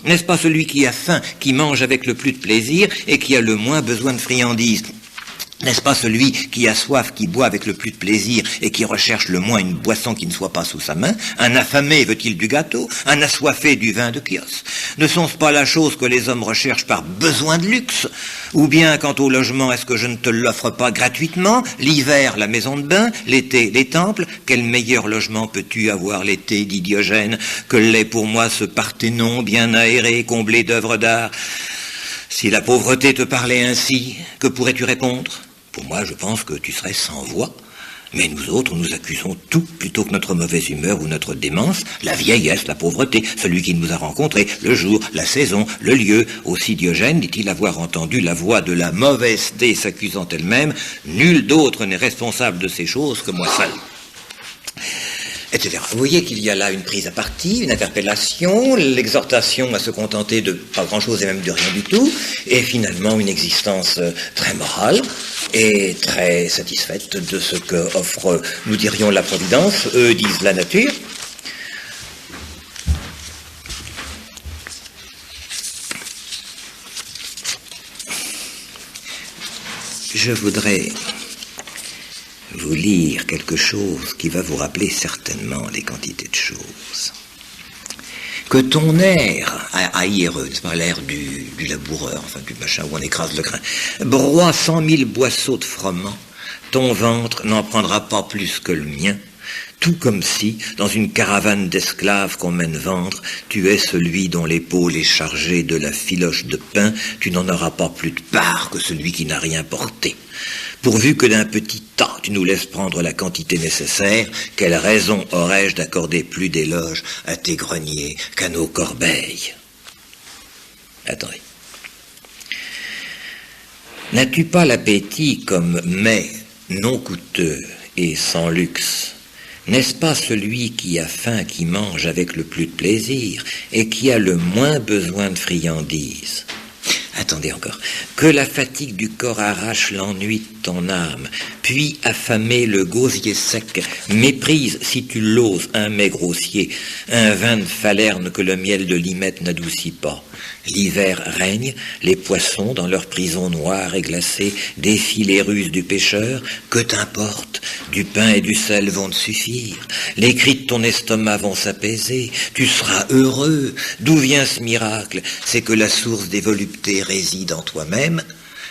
N'est-ce pas celui qui a faim, qui mange avec le plus de plaisir et qui a le moins besoin de friandises? N'est-ce pas celui qui a soif, qui boit avec le plus de plaisir et qui recherche le moins une boisson qui ne soit pas sous sa main? Un affamé veut-il du gâteau? Un assoiffé du vin de Chios? Ne sont-ce pas la chose que les hommes recherchent par besoin de luxe? Ou bien, quant au logement, est-ce que je ne te l'offre pas gratuitement? L'hiver, la maison de bain, l'été, les temples. Quel meilleur logement peux-tu avoir l'été, dit Diogène, que l'est pour moi ce Parthénon bien aéré, comblé d'œuvres d'art? Si la pauvreté te parlait ainsi, que pourrais-tu répondre? Pour moi, je pense que tu serais sans voix. Mais nous autres, nous accusons tout plutôt que notre mauvaise humeur ou notre démence, la vieillesse, la pauvreté, celui qui nous a rencontrés, le jour, la saison, le lieu. Aussi Diogène dit-il avoir entendu la voix de la mauvaiseté s'accusant elle-même. Nul d'autre n'est responsable de ces choses que moi seul. Etc. Vous voyez qu'il y a là une prise à partie, une interpellation, l'exhortation à se contenter de pas grand-chose et même de rien du tout, et finalement une existence très morale et très satisfaite de ce que offre, nous dirions, la providence, eux disent la nature. Je voudrais vous lire quelque chose qui va vous rappeler certainement des quantités de choses. Que ton air aéreux, c'est pas l'air du laboureur, enfin du machin où on écrase le grain, broie 100 000 boisseaux de froment, ton ventre n'en prendra pas plus que le mien, tout comme si, dans une caravane d'esclaves qu'on mène vendre, tu es celui dont l'épaule est chargée de la filoche de pain, tu n'en auras pas plus de part que celui qui n'a rien porté. Pourvu que d'un petit tas tu nous laisses prendre la quantité nécessaire, quelle raison aurais-je d'accorder plus d'éloges à tes greniers qu'à nos corbeilles? Attendez. N'as-tu pas l'appétit comme mets non coûteux et sans luxe? N'est-ce pas celui qui a faim qui mange avec le plus de plaisir et qui a le moins besoin de friandises? Attendez encore. Que la fatigue du corps arrache l'ennui de ton âme, puis affamé le gosier sec, méprise, si tu l'oses, un mets grossier, un vin de Falerne que le miel de Limette n'adoucit pas. L'hiver règne, les poissons, dans leur prison noire et glacée, défient les ruses du pêcheur. Que t'importe? Du pain et du sel vont te suffire. Les cris de ton estomac vont s'apaiser. Tu seras heureux. D'où vient ce miracle? C'est que la source des voluptés réside en toi-même.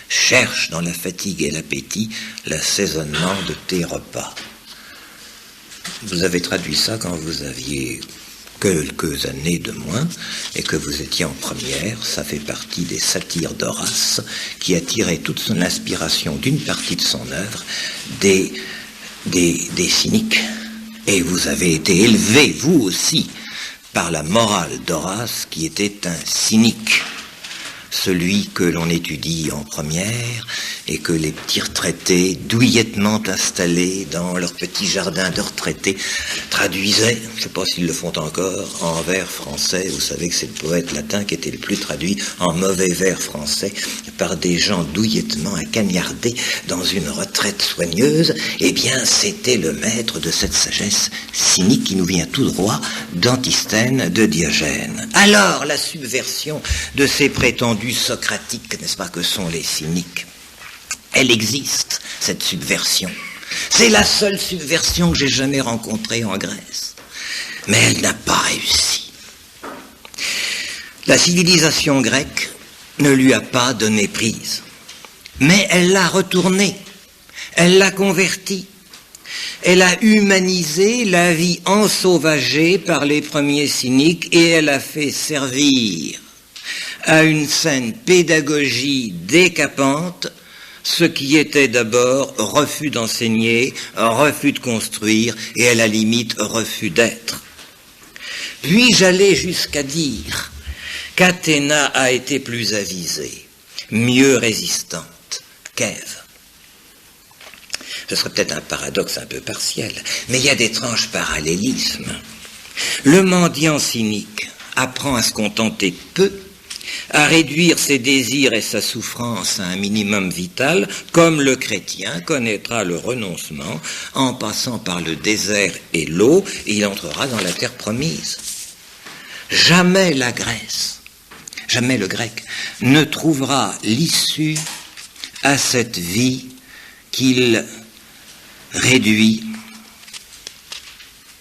Cherche dans la fatigue et l'appétit l'assaisonnement de tes repas. Vous avez traduit ça quand vous aviez quelques années de moins, et que vous étiez en première. Ça fait partie des satires d'Horace, qui a tiré toute son inspiration d'une partie de son œuvre des cyniques. Et vous avez été élevé, vous aussi, par la morale d'Horace, qui était un cynique. Celui que l'on étudie en première et que les petits retraités, douillettement installés dans leur petit jardin de retraités, traduisaient, je ne sais pas s'ils le font encore, en vers français. Vous savez que c'est le poète latin qui était le plus traduit en mauvais vers français par des gens douillettement cagnardés dans une retraite soigneuse. Eh bien, c'était le maître de cette sagesse cynique qui nous vient tout droit d'Antisthène de Diogène. Alors, la subversion de ces prétendus socratiques, n'est-ce pas, que sont les cyniques, elle existe, cette subversion. C'est la seule subversion que j'ai jamais rencontrée en Grèce. Mais elle n'a pas réussi. La civilisation grecque ne lui a pas donné prise. Mais elle l'a retournée. Elle l'a convertie. Elle a humanisé la vie ensauvagée par les premiers cyniques et elle a fait servir à une saine pédagogie décapante ce qui était d'abord refus d'enseigner, refus de construire et à la limite refus d'être. Puis-je aller jusqu'à dire qu'Athéna a été plus avisée, mieux résistante qu'Ève? Ce serait peut-être un paradoxe un peu partiel, mais il y a d'étranges parallélismes. Le mendiant cynique apprend à se contenter de peu, à réduire ses désirs et sa souffrance à un minimum vital, comme le chrétien connaîtra le renoncement en passant par le désert et l'eau, et il entrera dans la terre promise. Jamais la Grèce, jamais le grec ne trouvera l'issue à cette vie qu'il réduit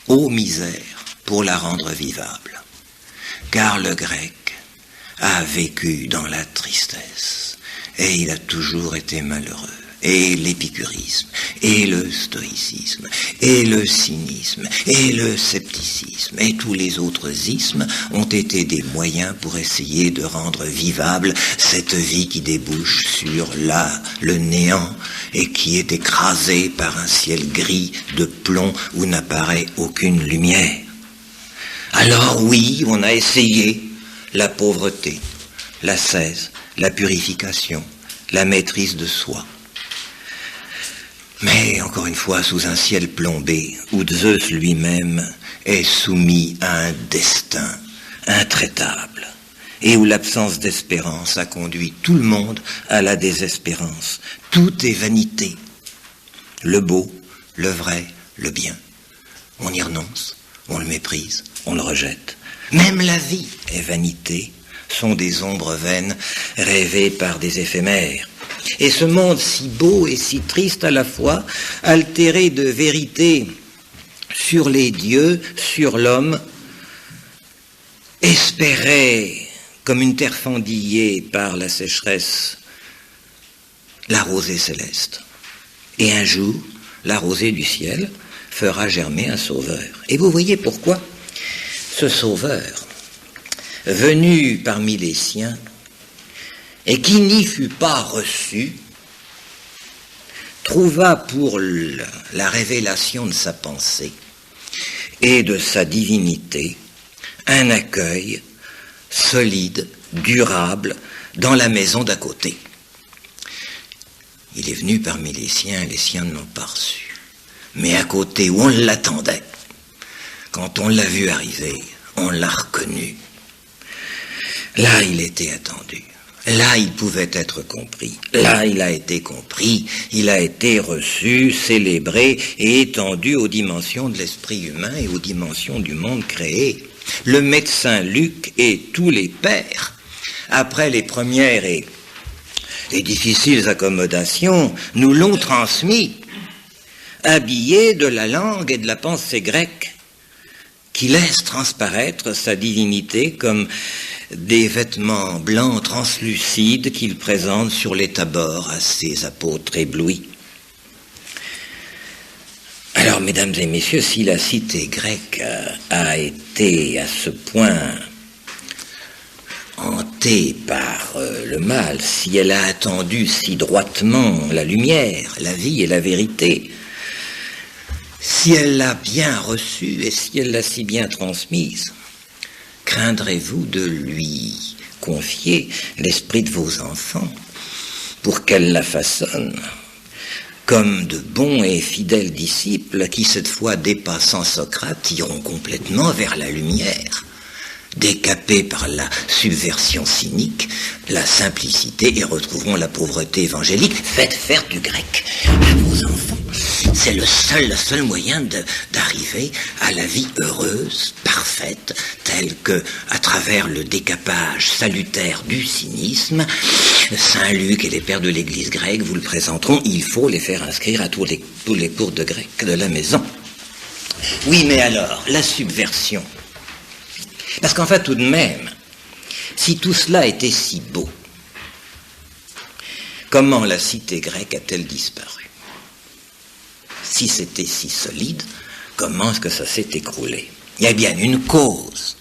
aux misères pour la rendre vivable. Car le grec a vécu dans la tristesse et il a toujours été malheureux. Et l'épicurisme, et le stoïcisme, et le cynisme, et le scepticisme, et tous les autres ismes ont été des moyens pour essayer de rendre vivable cette vie qui débouche sur le néant et qui est écrasée par un ciel gris de plomb où n'apparaît aucune lumière. Alors oui, on a essayé la pauvreté, l'ascèse, la purification, la maîtrise de soi. Mais, encore une fois, sous un ciel plombé, où Zeus lui-même est soumis à un destin intraitable, et où l'absence d'espérance a conduit tout le monde à la désespérance. Tout est vanité. Le beau, le vrai, le bien. On y renonce, on le méprise, on le rejette. Même la vie est vanité, sont des ombres vaines rêvées par des éphémères. Et ce monde si beau et si triste à la fois, altéré de vérité sur les dieux, sur l'homme, espérait, comme une terre fendillée par la sécheresse, la rosée céleste. Et un jour, la rosée du ciel fera germer un sauveur. Et vous voyez pourquoi ce sauveur, venu parmi les siens, et qui n'y fut pas reçu, trouva pour la révélation de sa pensée et de sa divinité un accueil solide, durable, dans la maison d'à côté. Il est venu parmi les siens ne l'ont pas reçu. Mais à côté, où on l'attendait, quand on l'a vu arriver, on l'a reconnu. Là, il était attendu. Là, il pouvait être compris. Là, il a été compris. Il a été reçu, célébré et étendu aux dimensions de l'esprit humain et aux dimensions du monde créé. Le médecin Luc et tous les pères, après les premières et difficiles accommodations, nous l'ont transmis, habillé de la langue et de la pensée grecque, qui laisse transparaître sa divinité comme des vêtements blancs translucides qu'il présente sur les tabords à ses apôtres éblouis. Alors, mesdames et messieurs, si la cité grecque a été à ce point hantée par le mal, si elle a attendu si droitement la lumière, la vie et la vérité, si elle l'a bien reçue et si elle l'a si bien transmise, craindrez-vous de lui confier l'esprit de vos enfants pour qu'elle la façonne comme de bons et fidèles disciples qui, cette fois dépassant Socrate, iront complètement vers la lumière, décapés par la subversion cynique, la simplicité et retrouveront la pauvreté évangélique? Faites faire du grec à vos enfants. C'est le seul moyen d'arriver à la vie heureuse, parfaite, telle que, à travers le décapage salutaire du cynisme, Saint Luc et les pères de l'Église grecque vous le présenteront. Il faut les faire inscrire à tous les cours de grec de la maison. Oui, mais alors, la subversion. Parce qu'en fait, tout de même, si tout cela était si beau, comment la cité grecque a-t-elle disparu? Si c'était si solide, comment est-ce que ça s'est écroulé? Il y a bien une cause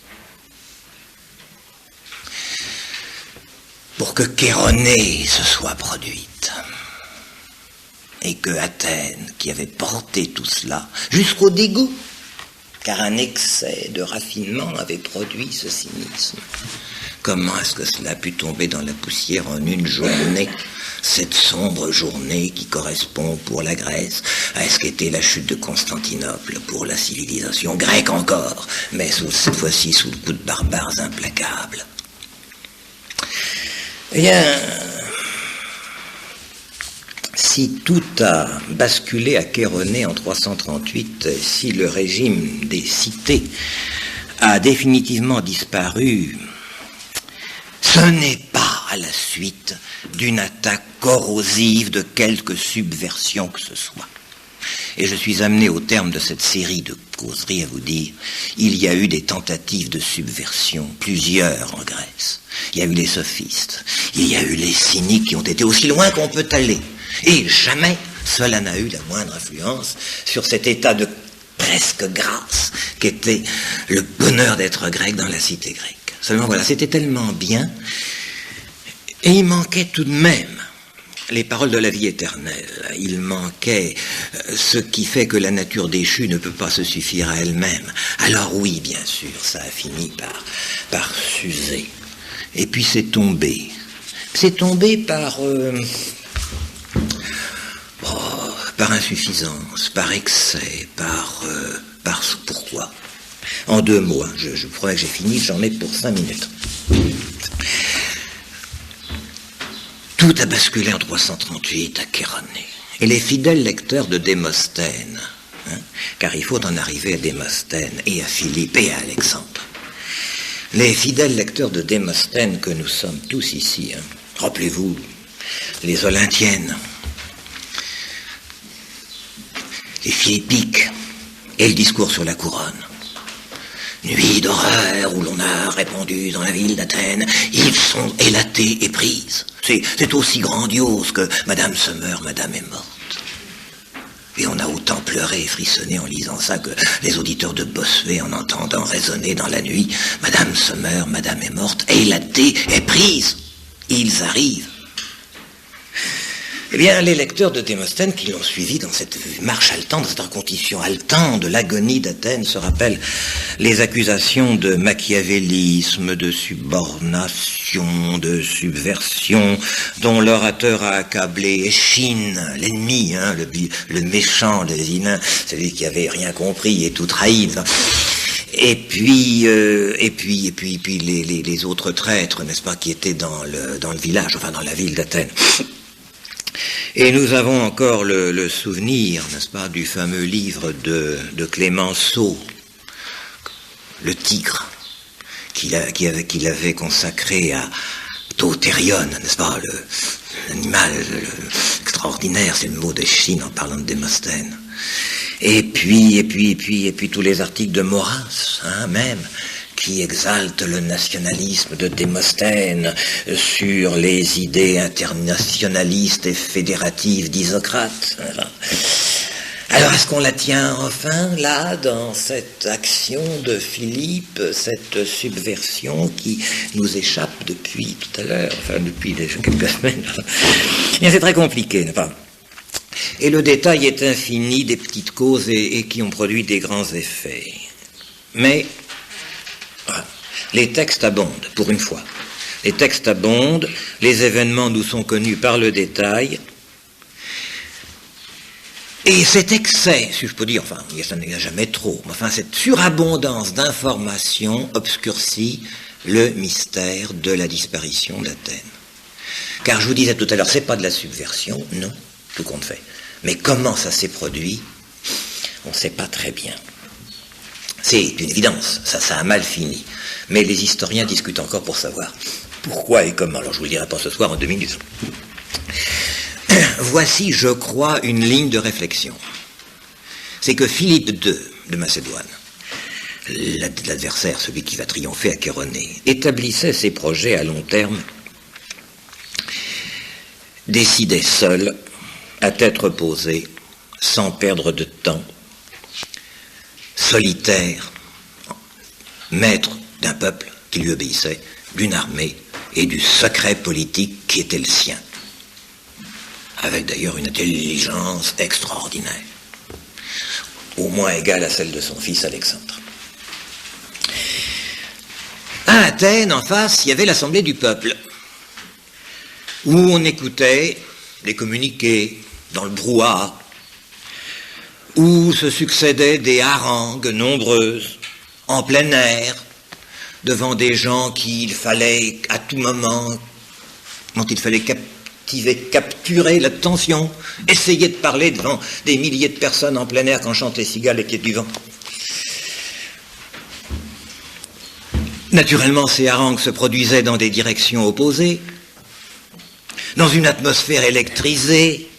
pour que Chéronée se soit produite et que Athènes, qui avait porté tout cela jusqu'au dégoût, car un excès de raffinement avait produit ce cynisme. Comment est-ce que cela a pu tomber dans la poussière en une journée, cette sombre journée qui correspond pour la Grèce à ce qu'était la chute de Constantinople pour la civilisation grecque encore, mais cette fois-ci sous le coup de barbares implacables? Eh bien, si tout a basculé à Chéronée en 338, si le régime des cités a définitivement disparu, ce n'est pas à la suite d'une attaque corrosive de quelque subversion que ce soit. Et je suis amené au terme de cette série de causeries à vous dire, il y a eu des tentatives de subversion, plusieurs en Grèce. Il y a eu les sophistes, il y a eu les cyniques qui ont été aussi loin qu'on peut aller. Et jamais cela n'a eu la moindre influence sur cet état de presque grâce qu'était le bonheur d'être grec dans la cité grecque. Seulement voilà, c'était tellement bien, et il manquait tout de même les paroles de la vie éternelle. Il manquait ce qui fait que la nature déchue ne peut pas se suffire à elle-même. Alors oui, bien sûr, ça a fini par s'user. Et puis c'est tombé. C'est tombé par insuffisance, par excès, par pourquoi. En 2 mots, je promets que j'ai fini, j'en ai pour 5 minutes. Tout a basculé en 338 à Chéronée. Et les fidèles lecteurs de Démosthène, car il faut en arriver à Démosthène et à Philippe et à Alexandre. Les fidèles lecteurs de Démosthène que nous sommes tous ici, rappelez-vous, les Olympiennes, les Philippiques et le discours sur la couronne. Nuit d'horreur où l'on a répandu dans la ville d'Athènes, ils sont élatés et prises. C'est aussi grandiose que Madame se meurt, Madame est morte. Et on a autant pleuré et frissonné en lisant ça que les auditeurs de Bossuet en entendant résonner dans la nuit, Madame se meurt, Madame est morte, élatée et prise. Ils arrivent. Eh bien, les lecteurs de Démosthène qui l'ont suivi dans cette marche haletante, dans cette reconstitution haletante de l'agonie d'Athènes, se rappellent les accusations de machiavélisme, de subornation, de subversion, dont l'orateur a accablé Échine, l'ennemi, le méchant, le vilain, celui qui avait rien compris et tout trahi. Et puis les autres traîtres, n'est-ce pas, qui étaient dans le village, enfin dans la ville d'Athènes. Et nous avons encore le souvenir, n'est-ce pas, du fameux livre de Clémenceau, Le Tigre, qu'il avait consacré à Tauterion, n'est-ce pas, l'animal extraordinaire, c'est le mot d'Échine en parlant de Démosthène. Et puis tous les articles de Maurras, même, qui exalte le nationalisme de Démosthène sur les idées internationalistes et fédératives d'Isocrate. Alors, est-ce qu'on la tient enfin, là, dans cette action de Philippe, cette subversion qui nous échappe depuis tout à l'heure, enfin, depuis quelques semaines? Bien, c'est très compliqué, n'est-ce pas? Et le détail est infini des petites causes et qui ont produit des grands effets. Mais les textes abondent, pour une fois. Les textes abondent, les événements nous sont connus par le détail, et cet excès, si je peux dire, enfin, ça n'est jamais trop, mais enfin, cette surabondance d'informations obscurcit le mystère de la disparition d'Athènes. Car je vous disais tout à l'heure, c'est pas de la subversion, non, tout compte fait. Mais comment ça s'est produit, on ne sait pas très bien. C'est une évidence, ça a mal fini. Mais les historiens discutent encore pour savoir pourquoi et comment. Alors je vous le dirai pas ce soir en 2 minutes. Voici, je crois, une ligne de réflexion. C'est que Philippe II de Macédoine, l'adversaire, celui qui va triompher à Chéronée, établissait ses projets à long terme, décidait seul, à tête reposée, sans perdre de temps, solitaire, maître d'un peuple qui lui obéissait, d'une armée et du secret politique qui était le sien, avec d'ailleurs une intelligence extraordinaire, au moins égale à celle de son fils Alexandre. À Athènes, en face, il y avait l'Assemblée du peuple, où on écoutait les communiqués dans le brouhaha, où se succédaient des harangues nombreuses, en plein air, devant des gens qu'il fallait à tout moment, dont il fallait capturer l'attention, essayer de parler devant des milliers de personnes en plein air quand chantent les cigales et qu'il y a du vent. Naturellement, ces harangues se produisaient dans des directions opposées, dans une atmosphère électrisée,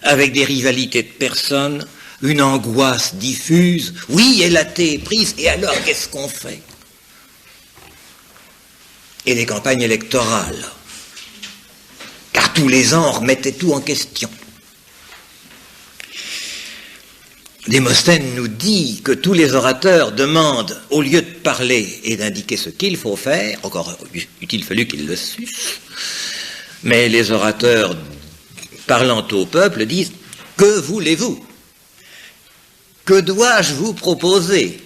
avec des rivalités de personnes, une angoisse diffuse. Oui, et la thé est prise, et alors qu'est-ce qu'on fait? Et des campagnes électorales. Car tous les ans, on remettait tout en question. Démosthène nous dit que tous les orateurs demandent, au lieu de parler et d'indiquer ce qu'il faut faire, encore eût-il fallu qu'ils le sussent, mais les orateurs parlant au peuple disent « Que voulez-vous? Que dois-je vous proposer?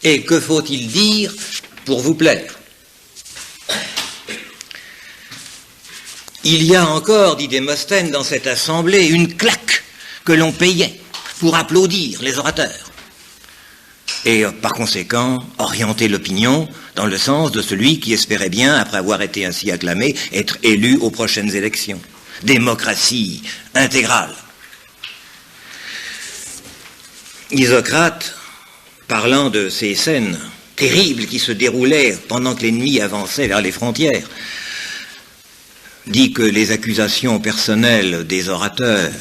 Et que faut-il dire pour vous plaire ?» Il y a encore, dit Démosthène, dans cette assemblée, une claque que l'on payait pour applaudir les orateurs. Et par conséquent, orienter l'opinion dans le sens de celui qui espérait bien, après avoir été ainsi acclamé, être élu aux prochaines élections. Démocratie intégrale. Isocrate, parlant de ces scènes terribles qui se déroulaient pendant que l'ennemi avançait vers les frontières, dit que les accusations personnelles des orateurs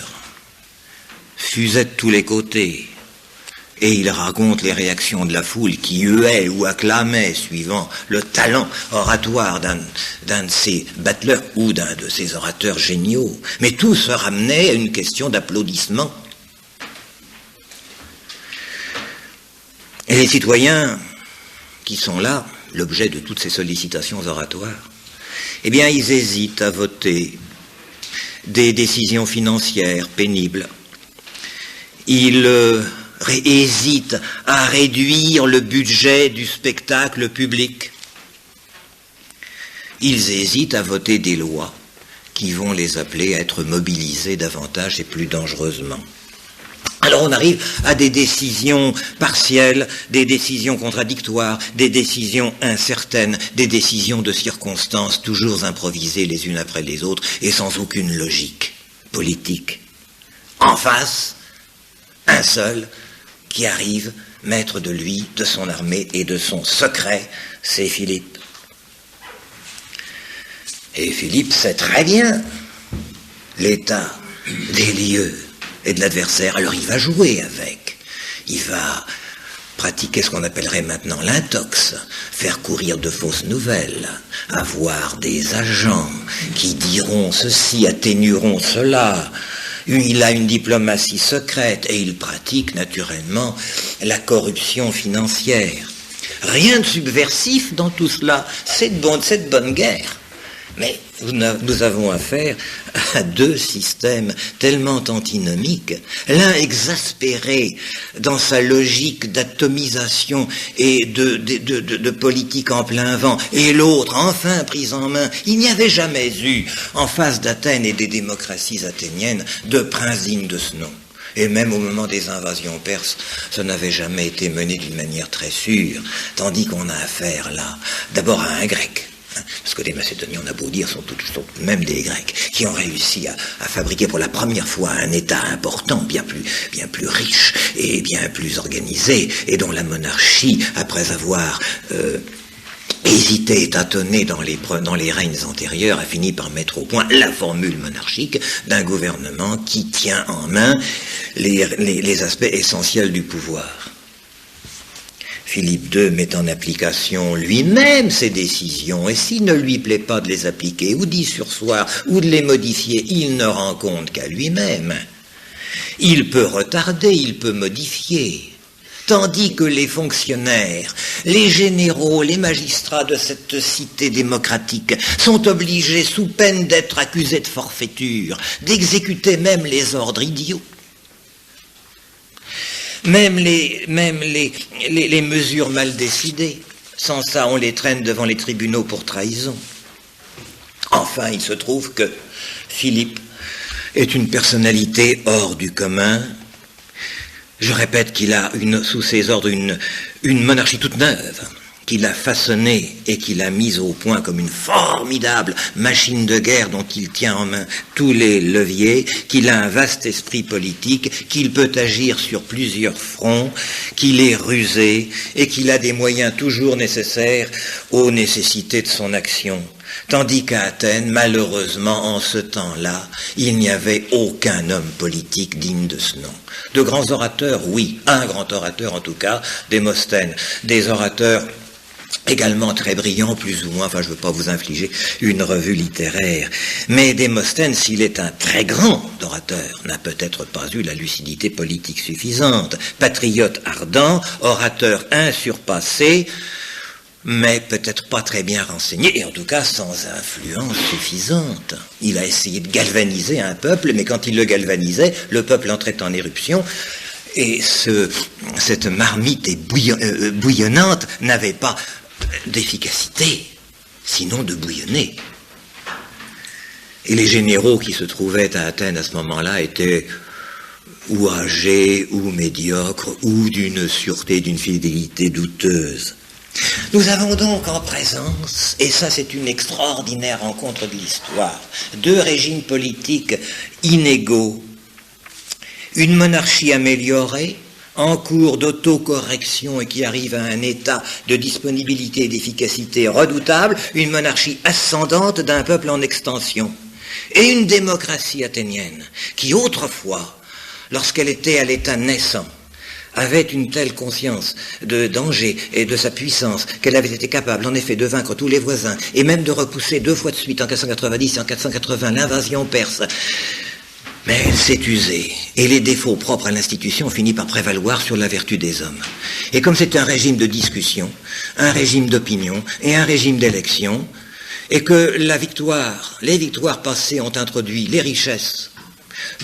fusaient de tous les côtés, et il raconte les réactions de la foule qui huait ou acclamait suivant le talent oratoire d'un de ses battleurs ou d'un de ses orateurs géniaux. Mais tout se ramenait à une question d'applaudissement. Et les citoyens qui sont là, l'objet de toutes ces sollicitations oratoires, eh bien, ils hésitent à voter des décisions financières pénibles. Ils hésitent à réduire le budget du spectacle public. Ils hésitent à voter des lois qui vont les appeler à être mobilisés davantage et plus dangereusement. Alors on arrive à des décisions partielles, des décisions contradictoires, des décisions incertaines, des décisions de circonstances toujours improvisées les unes après les autres et sans aucune logique politique. En face, un seul qui arrive, maître de lui, de son armée et de son secret, c'est Philippe. Et Philippe sait très bien l'état des lieux et de l'adversaire, alors il va jouer avec, il va pratiquer ce qu'on appellerait maintenant l'intox, faire courir de fausses nouvelles, avoir des agents qui diront ceci, atténueront cela. Il a une diplomatie secrète et il pratique naturellement la corruption financière. Rien de subversif dans tout cela, c'est de bonne guerre. Mais nous avons affaire à deux systèmes tellement antinomiques, l'un exaspéré dans sa logique d'atomisation et de politique en plein vent, et l'autre enfin pris en main. Il n'y avait jamais eu, en face d'Athènes et des démocraties athéniennes, de prince digne de ce nom. Et même au moment des invasions perses, ça n'avait jamais été mené d'une manière très sûre, tandis qu'on a affaire là, d'abord à un grec. Parce que les Macédoniens, on a beau dire, sont même des Grecs, qui ont réussi à fabriquer pour la première fois un État important, bien plus riche et bien plus organisé, et dont la monarchie, après avoir hésité et tâtonné dans les règnes antérieurs, a fini par mettre au point la formule monarchique d'un gouvernement qui tient en main les aspects essentiels du pouvoir. Philippe II met en application lui-même ses décisions, et s'il ne lui plaît pas de les appliquer, ou d'y surseoir, ou de les modifier, il ne rend compte qu'à lui-même. Il peut retarder, il peut modifier, tandis que les fonctionnaires, les généraux, les magistrats de cette cité démocratique sont obligés, sous peine d'être accusés de forfaiture, d'exécuter même les ordres idiots. Même les mesures mal décidées, sans ça on les traîne devant les tribunaux pour trahison. Enfin, il se trouve que Philippe est une personnalité hors du commun. Je répète qu'il a sous ses ordres une monarchie toute neuve, qu'il a façonnée et qu'il a mise au point comme une formidable machine de guerre dont il tient en main tous les leviers, qu'il a un vaste esprit politique, qu'il peut agir sur plusieurs fronts, qu'il est rusé et qu'il a des moyens toujours nécessaires aux nécessités de son action. Tandis qu'à Athènes, malheureusement, en ce temps-là, il n'y avait aucun homme politique digne de ce nom. De grands orateurs, oui, un grand orateur en tout cas, Démosthène, des orateurs également très brillants, plus ou moins, enfin je ne veux pas vous infliger une revue littéraire, mais Démosthène, s'il est un très grand orateur, n'a peut-être pas eu la lucidité politique suffisante. Patriote ardent, orateur insurpassé, mais peut-être pas très bien renseigné, et en tout cas sans influence suffisante. Il a essayé de galvaniser un peuple, mais quand il le galvanisait, le peuple entrait en éruption, et cette marmite bouillonnante n'avait pas d'efficacité, sinon de bouillonner. Et les généraux qui se trouvaient à Athènes à ce moment-là étaient ou âgés, ou médiocres, ou d'une sûreté, d'une fidélité douteuse. Nous avons donc en présence, et ça c'est une extraordinaire rencontre de l'histoire, deux régimes politiques inégaux, une monarchie améliorée, en cours d'autocorrection et qui arrive à un état de disponibilité et d'efficacité redoutable, une monarchie ascendante d'un peuple en extension, et une démocratie athénienne qui autrefois, lorsqu'elle était à l'état naissant, avait une telle conscience de danger et de sa puissance qu'elle avait été capable en effet de vaincre tous les voisins et même de repousser 2 fois de suite en 490 et en 480 l'invasion perse. Mais elle s'est usée, et les défauts propres à l'institution ont fini par prévaloir sur la vertu des hommes. Et comme c'est un régime de discussion, un régime d'opinion et un régime d'élection, et que les victoires passées ont introduit les richesses,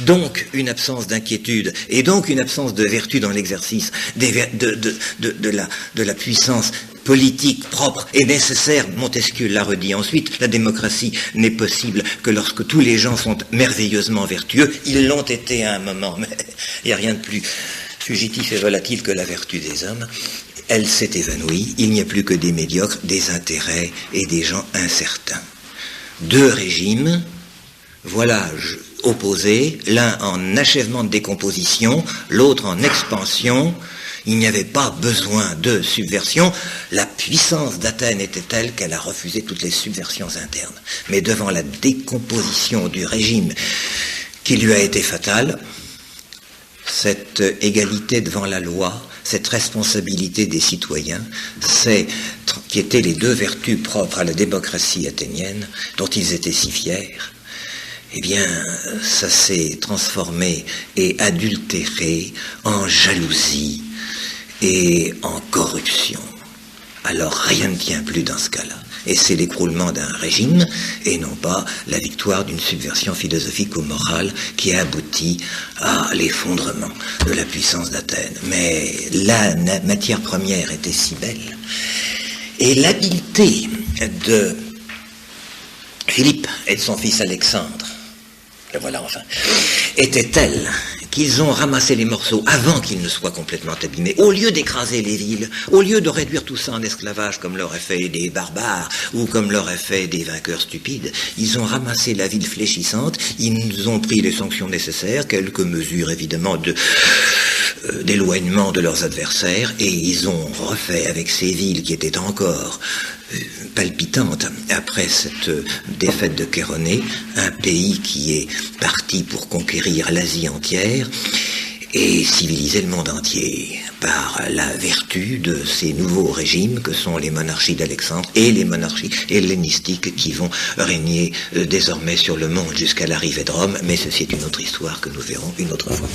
donc une absence d'inquiétude, et donc une absence de vertu dans l'exercice de la puissance politique propre et nécessaire, Montesquieu l'a redit ensuite, la démocratie n'est possible que lorsque tous les gens sont merveilleusement vertueux. Ils l'ont été à un moment, mais il n'y a rien de plus fugitif et relatif que la vertu des hommes. Elle s'est évanouie, il n'y a plus que des médiocres, des intérêts et des gens incertains. Deux régimes, voilà, opposés, l'un en achèvement de décomposition, l'autre en expansion. Il n'y avait pas besoin de subversion. La puissance d'Athènes était telle qu'elle a refusé toutes les subversions internes. Mais devant la décomposition du régime qui lui a été fatale, cette égalité devant la loi, cette responsabilité des citoyens, qui étaient les deux vertus propres à la démocratie athénienne, dont ils étaient si fiers, eh bien, ça s'est transformé et adultéré en jalousie et en corruption. Alors rien ne tient plus dans ce cas-là. Et c'est l'écroulement d'un régime, et non pas la victoire d'une subversion philosophique ou morale qui a abouti à l'effondrement de la puissance d'Athènes. Mais la matière première était si belle, et l'habileté de Philippe et de son fils Alexandre, et voilà enfin, était telle qu'ils ont ramassé les morceaux avant qu'ils ne soient complètement abîmés. Au lieu d'écraser les villes, au lieu de réduire tout ça en esclavage comme l'auraient fait des barbares ou comme l'auraient fait des vainqueurs stupides, ils ont ramassé la ville fléchissante, ils ont pris les sanctions nécessaires, quelques mesures évidemment d'éloignement de leurs adversaires, et ils ont refait avec ces villes qui étaient encore palpitante après cette défaite de Chéronée, un pays qui est parti pour conquérir l'Asie entière et civiliser le monde entier par la vertu de ces nouveaux régimes que sont les monarchies d'Alexandre et les monarchies hellénistiques qui vont régner désormais sur le monde jusqu'à l'arrivée de Rome, mais ceci est une autre histoire que nous verrons une autre fois.